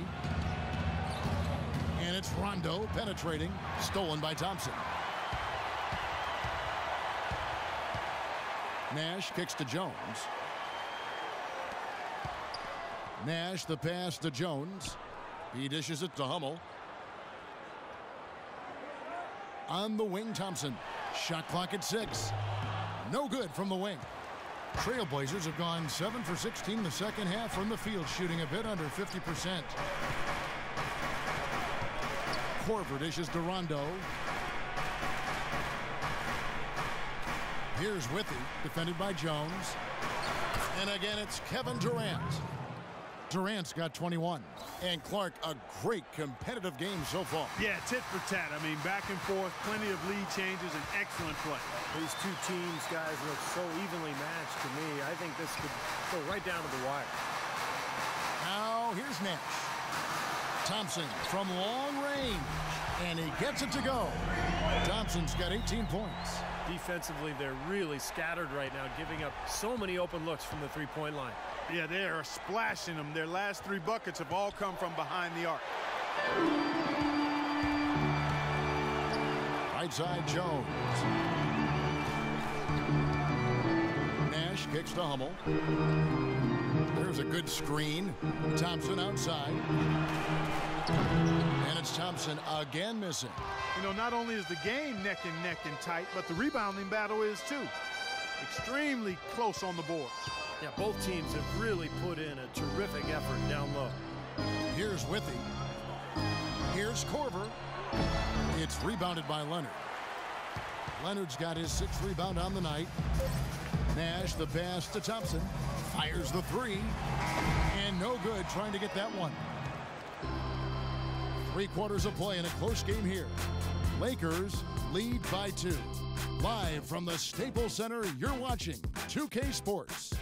And it's Rondo penetrating. Stolen by Thompson. Nash kicks to Jones. Nash the pass to Jones. He dishes it to Hummel. On the wing, Thompson. Shot clock at 6. No good from the wing. Trailblazers have gone 7 for 16 the second half from the field, shooting a bit under 50%. Korver dishes to Rondo. Here's Withy, defended by Jones. And again, it's Kevin Durant. Durant's got 21. And Clark, a great competitive game so far. Yeah, tit for tat. I mean, back and forth, plenty of lead changes, and excellent play. These two teams, guys, look so evenly matched to me. I think this could go right down to the wire. Now, here's Nash. Thompson from long range. And he gets it to go. Thompson's got 18 points. Defensively, they're really scattered right now, giving up so many open looks from the three-point line. Yeah, they are splashing them. Their last 3 buckets have all come from behind the arc. Right side, Jones. Nash kicks to Hummel. There's a good screen. Thompson outside. And it's Thompson again missing. You know, not only is the game neck and neck and tight, but the rebounding battle is too. Extremely close on the board. Yeah, both teams have really put in a terrific effort down low. Here's Withy. Here's Korver. It's rebounded by Leonard. Leonard's got his 6th rebound on the night. Nash the pass to Thompson. Fires the 3. And no good trying to get that one. 3 quarters of play in a close game here. Lakers lead by 2. Live from the Staples Center, you're watching 2K Sports.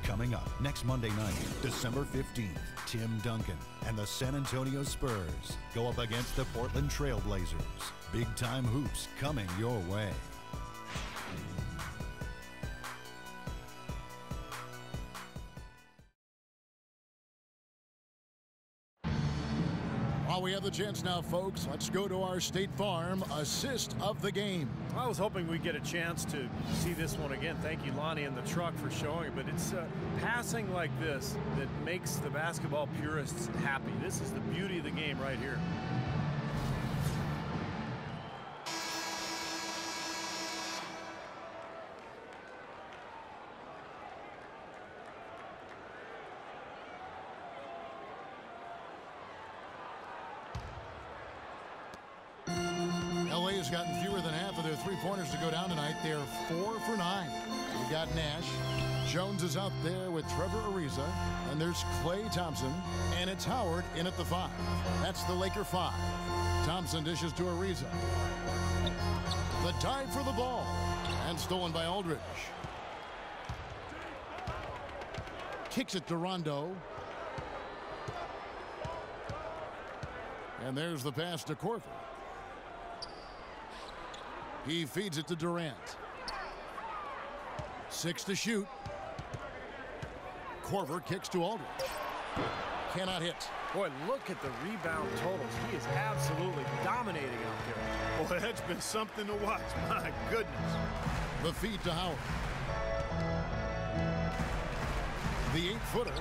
Coming up next Monday night, December 15th, Tim Duncan and the San Antonio Spurs go up against the Portland Trailblazers. Big-time hoops coming your way. While we have the chance now, folks, let's go to our State Farm assist of the game. I was hoping we'd get a chance to see this one again. Thank you, Lonnie and the truck, for showing it. But it's passing like this that makes the basketball purists happy. This is the beauty of the game right here. LA has gotten fewer than half of their 3-pointers to go down tonight. They're 4 for 9. We got Nash. Jones is out there with Trevor Ariza. And there's Klay Thompson. And it's Howard in at the 5. That's the Laker 5. Thompson dishes to Ariza. The dive for the ball. And stolen by Aldridge. Kicks it to Rondo. And there's the pass to Korver. He feeds it to Durant. 6 to shoot. Korver kicks to Aldridge. Cannot hit. Boy, look at the rebound totals. He is absolutely dominating out there. Boy, that's been something to watch. My goodness. The feed to Howard. The 8-footer.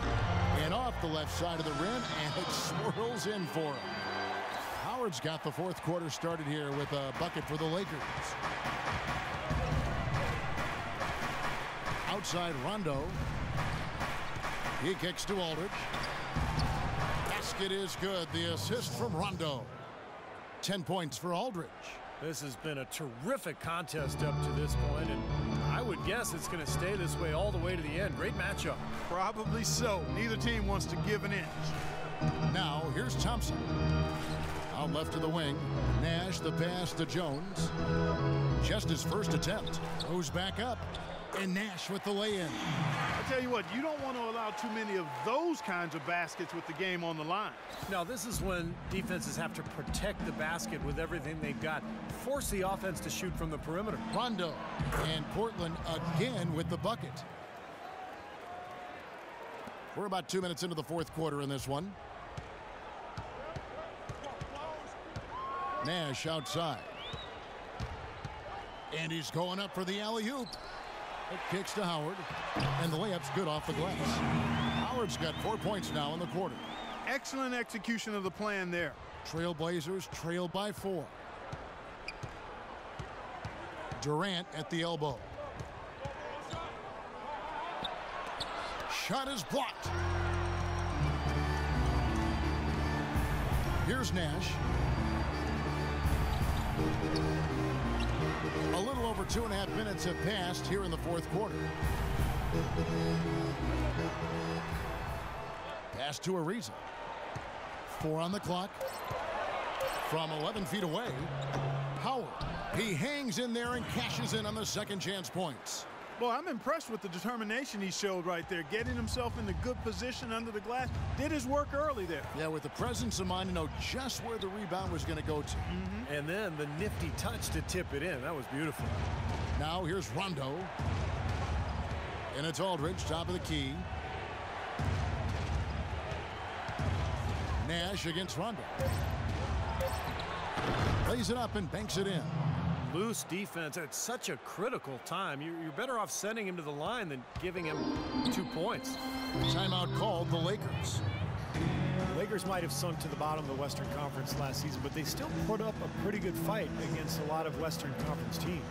And off the left side of the rim, and it swirls in for him. Howard's got the fourth quarter started here with a bucket for the Lakers. Outside Rondo. He kicks to Aldridge. Basket is good. The assist from Rondo. 10 points for Aldridge. This has been a terrific contest up to this point, and I would guess it's going to stay this way all the way to the end. Great matchup. Probably so. Neither team wants to give an inch. Now here's Thompson. Out left to the wing. Nash the pass to Jones. Just his first attempt. Goes back up. And Nash with the lay-in. I tell you what, you don't want to allow too many of those kinds of baskets with the game on the line. Now, this is when defenses have to protect the basket with everything they've got. Force the offense to shoot from the perimeter. Rondo and Portland again with the bucket. We're about 2 minutes into the fourth quarter in this one. Nash outside. And he's going up for the alley-oop. It kicks to Howard, and the layup's good off the glass. Howard's got 4 points now in the quarter. Excellent execution of the plan there. Trailblazers trail by 4. Durant at the elbow. Shot is blocked. Here's Nash. A little over 2.5 minutes have passed here in the fourth quarter. Pass to Ariza. 4 on the clock. From 11 feet away, Howard. He hangs in there and cashes in on the second chance points. Well, I'm impressed with the determination he showed right there, getting himself in the good position under the glass. Did his work early there. Yeah, with the presence of mind to know just where the rebound was going to go to. And then the nifty touch to tip it in. That was beautiful. Now here's Rondo. And it's Aldridge, top of the key. Nash against Rondo. Lays it up and banks it in. Loose defense at such a critical time. You're better off sending him to the line than giving him 2 points. Timeout called the Lakers. The Lakers might have sunk to the bottom of the Western Conference last season, but they still put up a pretty good fight against a lot of Western Conference teams.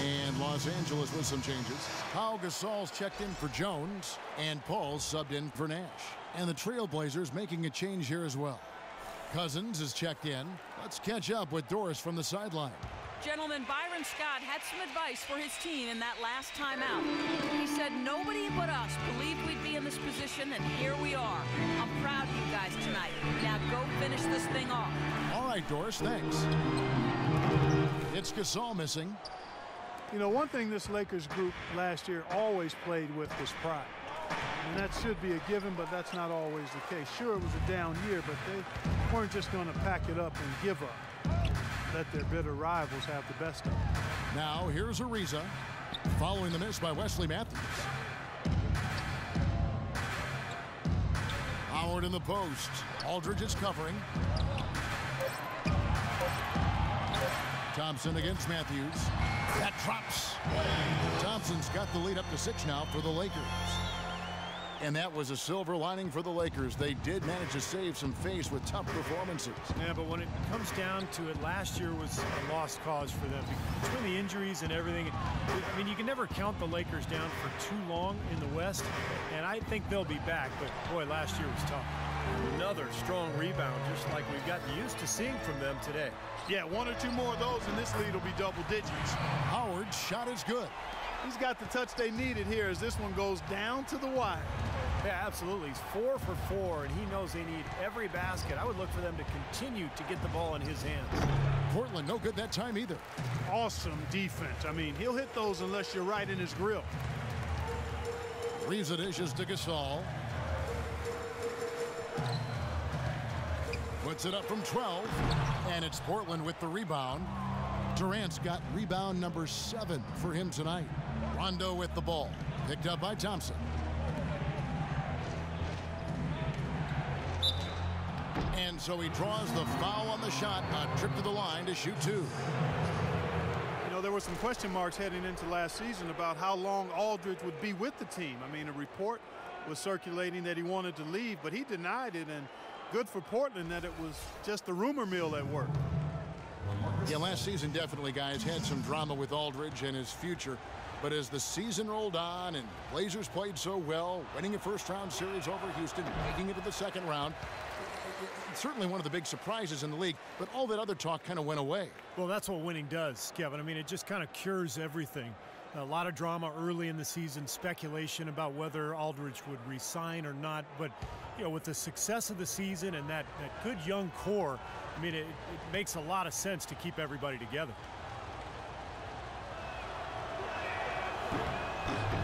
And Los Angeles with some changes. Pau Gasol's checked in for Jones, and Paul's subbed in for Nash. And the Trailblazers making a change here as well. Cousins is checked in. Let's catch up with Doris from the sideline. Gentlemen, Byron Scott had some advice for his team in that last timeout. He said, nobody but us believed we'd be in this position, and here we are. I'm proud of you guys tonight. Now go finish this thing off. All right, Doris, thanks. It's Gasol missing. You know, one thing this Lakers group last year always played with was pride. And that should be a given, but that's not always the case. Sure, it was a down year, but they weren't just going to pack it up and give up. Let their bitter rivals have the best of it. Now, here's Ariza, following the miss by Wesley Matthews. Howard in the post. Aldridge is covering. Thompson against Matthews. That drops. Thompson's got the lead up to 6 now for the Lakers. And that was a silver lining for the Lakers. They did manage to save some face with tough performances. Yeah, but when it comes down to it, last year was a lost cause for them. Between the injuries and everything, I mean, you can never count the Lakers down for too long in the West, and I think they'll be back. But, boy, last year was tough. Another strong rebound, just like we've gotten used to seeing from them today. Yeah, 1 or 2 more of those, and this lead will be double digits. Howard's shot is good. He's got the touch they needed here as this one goes down to the wire. Yeah, absolutely. He's 4 for 4, and he knows they need every basket. I would look for them to continue to get the ball in his hands. Portland no good that time either. Awesome defense. I mean, he'll hit those unless you're right in his grill. Reeves it dishes to Gasol. Puts it up from 12, and it's Portland with the rebound. Durant's got rebound number 7 for him tonight. Rondo with the ball. Picked up by Thompson. And so he draws the foul on the shot. A trip to the line to shoot 2. You know, there were some question marks heading into last season about how long Aldridge would be with the team. I mean, a report was circulating that he wanted to leave, but he denied it, and good for Portland that it was just the rumor mill at work. Yeah, last season definitely, guys, had some drama with Aldridge and his future. But as the season rolled on and Blazers played so well, winning a first-round series over Houston, making it to the second round, it's certainly one of the big surprises in the league, but all that other talk kind of went away. Well, that's what winning does, Kevin. I mean, it just kind of cures everything. A lot of drama early in the season, speculation about whether Aldridge would resign or not. But, you know, with the success of the season and that good young core, I mean, it makes a lot of sense to keep everybody together.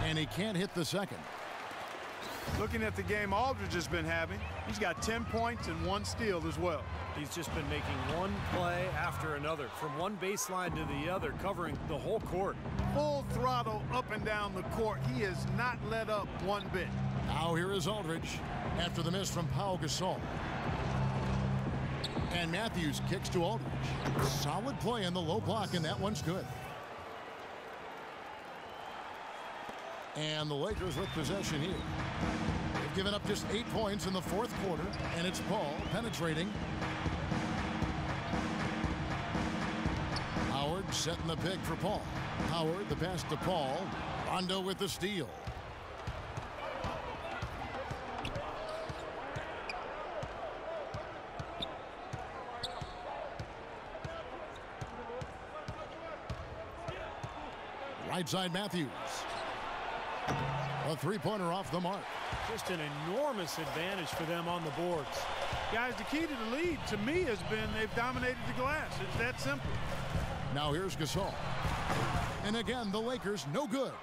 And he can't hit the second. Looking at the game Aldridge has been having, he's got 10 points and 1 steal as well. He's just been making one play after another, from one baseline to the other, covering the whole court. Full throttle up and down the court. He has not let up one bit. Now here is Aldridge after the miss from Pau Gasol. And Matthews kicks to Aldridge. Solid play in the low block, and that one's good. And the Lakers with possession here. They've given up just 8 points in the fourth quarter, and it's Paul penetrating. Howard setting the pick for Paul. Howard the pass to Paul. Rondo with the steal. Right side Matthews. A three-pointer off the mark. Just an enormous advantage for them on the boards. Guys, the key to the lead to me has been they've dominated the glass. It's that simple. Now here's Gasol. And again, the Lakers no good.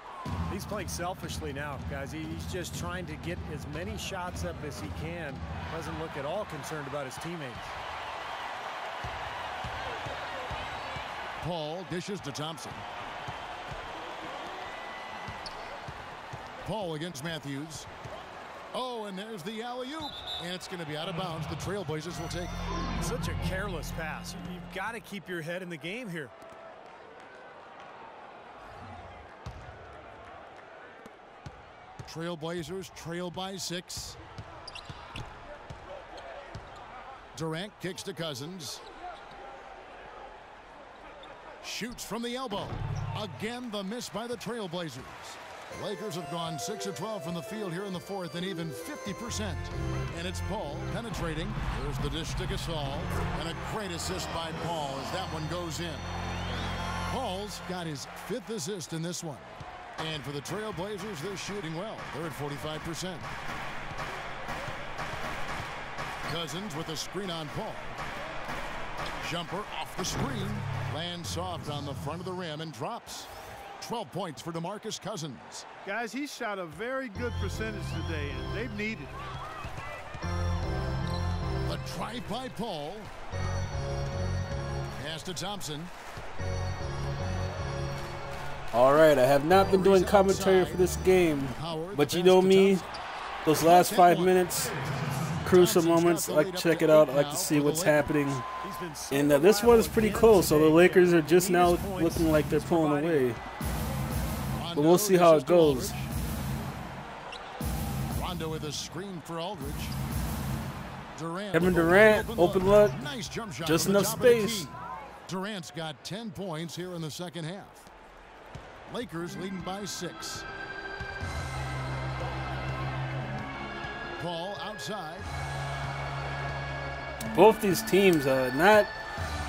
He's playing selfishly now, guys. He's just trying to get as many shots up as he can. Doesn't look at all concerned about his teammates. Paul dishes to Thompson. Paul against Matthews. Oh, and there's the alley-oop. And it's going to be out of bounds. The Trailblazers will take it. Such a careless pass. You've got to keep your head in the game here. Trailblazers trail by 6. Durant kicks to Cousins. Shoots from the elbow. Again, the miss by the Trailblazers. The Lakers have gone 6 of 12 from the field here in the fourth, and even 50%. And it's Paul penetrating. There's the dish to Gasol. And a great assist by Paul as that one goes in. Paul's got his 5th assist in this one. And for the Trailblazers, they're shooting well. They're at 45%. Cousins with a screen on Paul. Jumper off the screen. Lands soft on the front of the rim and drops. 12 points for DeMarcus Cousins. Guys, he shot a very good percentage today, and they've needed it. The drive by Paul. Pass to Thompson. All right, I have not been doing commentary for this game, but you know me, those last 5 minutes, crucial moments, I like to check it out. I like to see what's happening. And this one is pretty close, so the Lakers are just now looking like they're pulling away. But we'll see how it goes. Rondo with a screen for Aldridge. Kevin Durant, open look, nice jump shot just from the enough top of the space. key. Durant's got 10 points here in the second half. Lakers leading by 6. Paul outside. Both these teams are not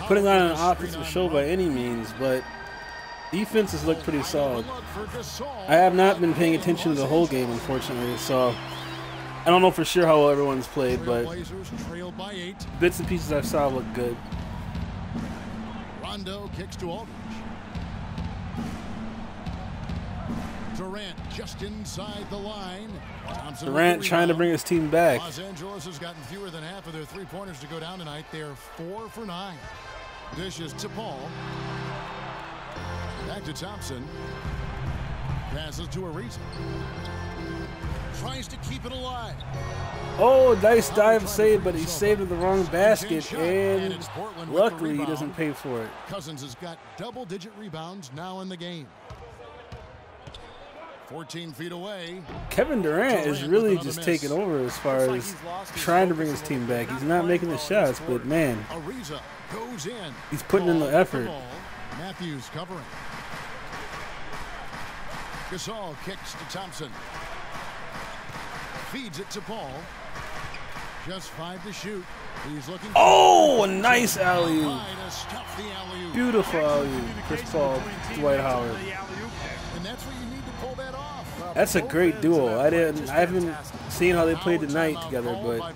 putting on an offensive show by any means, but defenses look pretty solid. I have not been paying attention to the whole game, unfortunately, so I don't know for sure how well everyone's played, but Trailblazers trail by 8. bits and pieces I saw look good. Rondo kicks to Aldridge. Durant just inside the line. Thompson Durant trying to bring his team back. Los Angeles has gotten fewer than half of their three-pointers to go down tonight. They're 4 for 9. Dishes to Paul. Back to Thompson. Passes to Ariza. Tries to keep it alive. Oh, nice dive save, but he saved in the wrong basket, and luckily he doesn't pay for it. Cousins has got double-digit rebounds now in the game. 14 feet away. Kevin Durant is really just taking over as far as trying to bring his team back. He's not making the shots, but man, Ariza goes in. he's putting in the effort. Matthews covering. Gasol kicks to Thompson. Feeds it to Paul. Just 5 to shoot. He's looking. Oh, a nice alley-oop. To stuff the alley-oop. Beautiful alley-oop. Chris Paul, Dwight Howard. And that's what you need to pull that off. That's a great duo. I haven't seen how they played tonight together, but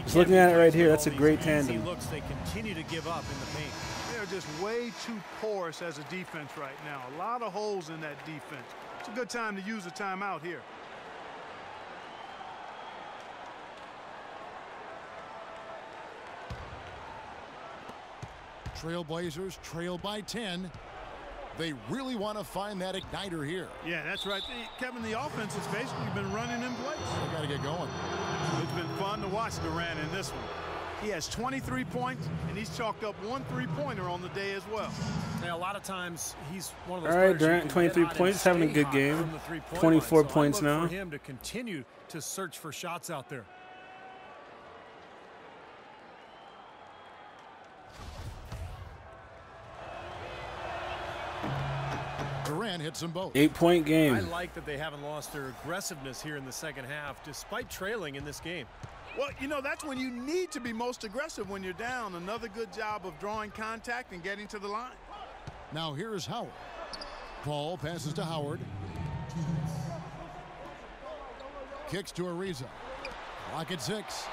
just looking at it right here, that's a great tandem. Looks they continue to give up in the paint. They're just way too porous as a defense right now. A lot of holes in that defense. It's a good time to use a timeout here. Trailblazers trail by 10. They really want to find that igniter here. Yeah, that's right. Kevin, the offense has basically been running in place. They got to get going. It's been fun to watch Durant in this one. He has 23 points, and he's chalked up 1 3-pointer on the day as well. Yeah, a lot of times he's one of those. All right, Durant, 23 points, having a good game. 24 points now. For him to continue to search for shots out there. Durant hits them both. 8-point game. I like that they haven't lost their aggressiveness here in the second half, despite trailing in this game. Well, you know, that's when you need to be most aggressive when you're down. Another good job of drawing contact and getting to the line. Now here's Howard. Paul passes to Howard. Kicks to Ariza. Clock at 6.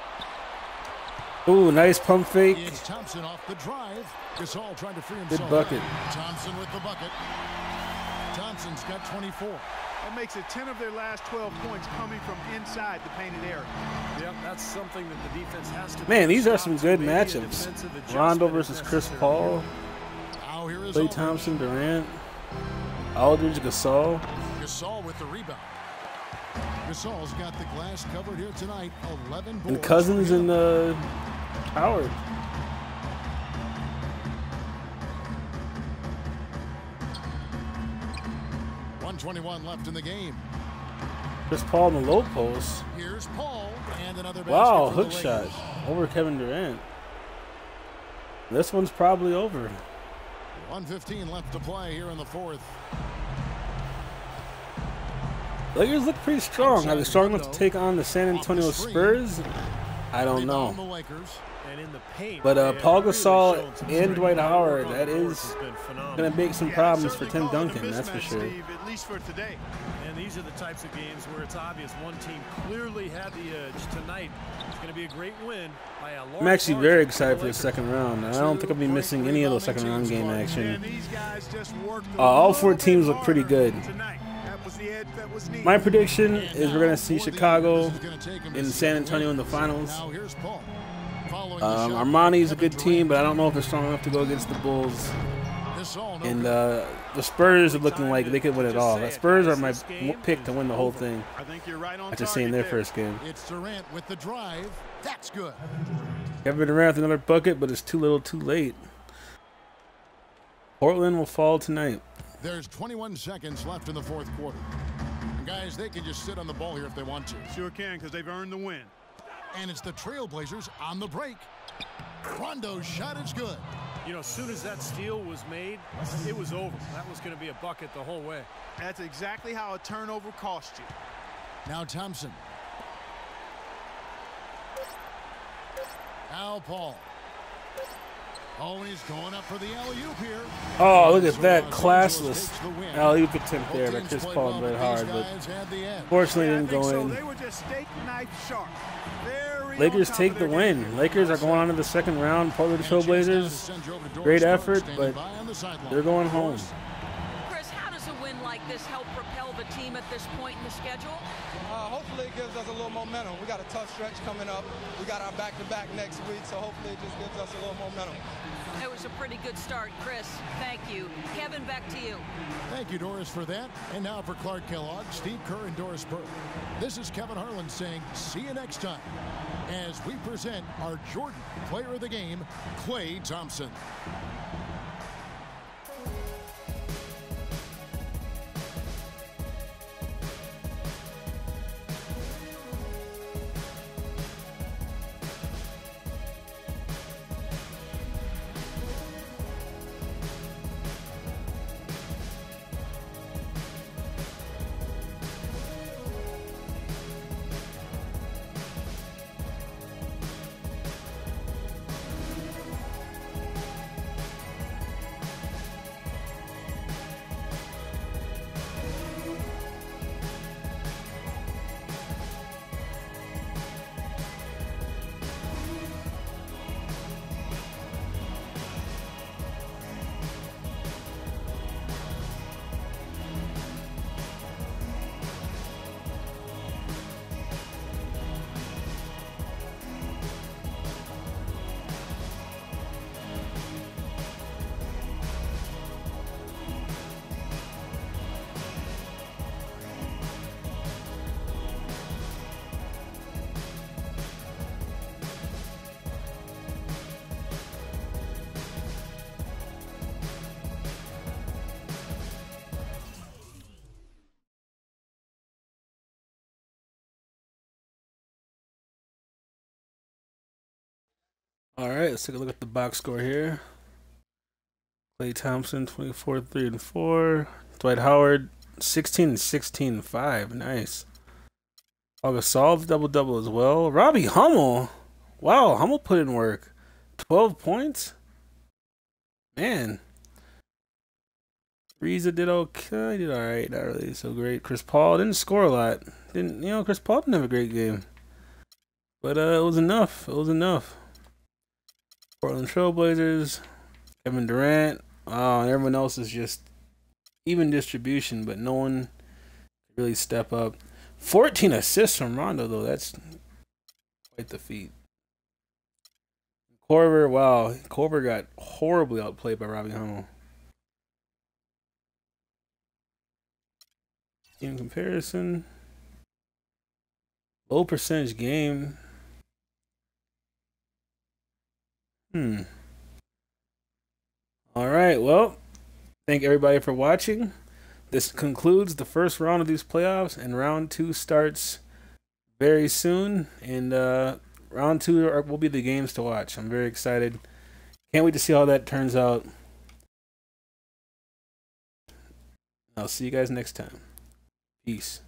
Ooh, nice pump fake. It's Thompson off the drive. Gasol trying to free himself. Good bucket. Thompson with the bucket. Thompson's got 24. That makes it 10 of their last 12 points coming from inside the painted area. Yep, that's something that the defense has to. Man, these are some good matchups. Rondo versus Chris Paul. Klay Thompson, Durant, Aldridge, Gasol. Gasol with the rebound. Gasol's got the glass covered here tonight. 11 boards. And Cousins and Howard. .21 left in the game. Chris Paul in the low post. Here's Paul and another basket. Wow, for the hook shot Lakers. over Kevin Durant. This one's probably over. 1:15 left to play here in the fourth. Lakers look pretty strong. Are they strong enough to take on the San Antonio Spurs? I don't know. But Paul Gasol and Dwight Howard, that is going to make some problems for Tim Duncan, that's for sure. At least for today. And these are the types of games where it's obvious one team clearly had the edge. Tonight it's going to be a great win by a large. I'm actually very excited for the second round. I don't think I'll be missing any of the second round game action. All 4 teams look pretty good. My prediction is we're going to see Chicago and San Antonio in the finals. Armani's a good team, but I don't know if they're strong enough to go against the Bulls. And the Spurs are looking like they could win it all. The Spurs are my pick to win the whole thing. After seeing their first game. It's Durant with the drive. That's good. Kevin Durant with another bucket, but it's too little, too late. Portland will fall tonight. There's 21 seconds left in the fourth quarter. And guys, they can just sit on the ball here if they want to. Sure can, because they've earned the win. And it's the Trailblazers on the break. Rondo's shot is good. You know, as soon as that steal was made, it was over. That was going to be a bucket the whole way. That's exactly how a turnover cost you. Now Thompson. Now Paul. Oh, and he's going up for the alley-oop here. Oh, look at that classless alley-oop attempt there by Chris Paul and Dwight Howard, but fortunately didn't go in. They were just steak knife sharp. Lakers take the win. Lakers are going on to the second round. Portland Trail Blazers, great effort, but they're going home. Chris, how does a win like this help propel the team at this point in the schedule? Hopefully it gives us a little momentum. We got a tough stretch coming up. We got our back-to-back next week, so hopefully it just gives us a little momentum. It was a pretty good start, Chris. Thank you. Kevin, back to you. Thank you, Doris, for that. And now for Clark Kellogg, Steve Kerr, and Doris Burke. This is Kevin Harlan saying see you next time as we present our Jordan Player of the Game, Klay Thompson. All right, let's take a look at the box score here. Klay Thompson, 24, 3 and 4. Dwight Howard, 16, 16, 5. Nice. Paul Gasol, double-double as well. Robbie Hummel. Wow, Hummel put in work. 12 points? Man. Reza did okay. He did all right. Not really so great. Chris Paul didn't score a lot. Chris Paul didn't have a great game. But it was enough. It was enough. Portland Trail Blazers, Kevin Durant. And everyone else is just even distribution, but no one really step up. 14 assists from Rondo, though. That's quite the feat. Korver, wow. Korver got horribly outplayed by Robbie Hummel. In comparison, low percentage game. All right, well, thank everybody for watching. This concludes the first round of these playoffs, and round 2 starts very soon. And round 2 will be the games to watch. I'm very excited. Can't wait to see how that turns out. I'll see you guys next time. Peace.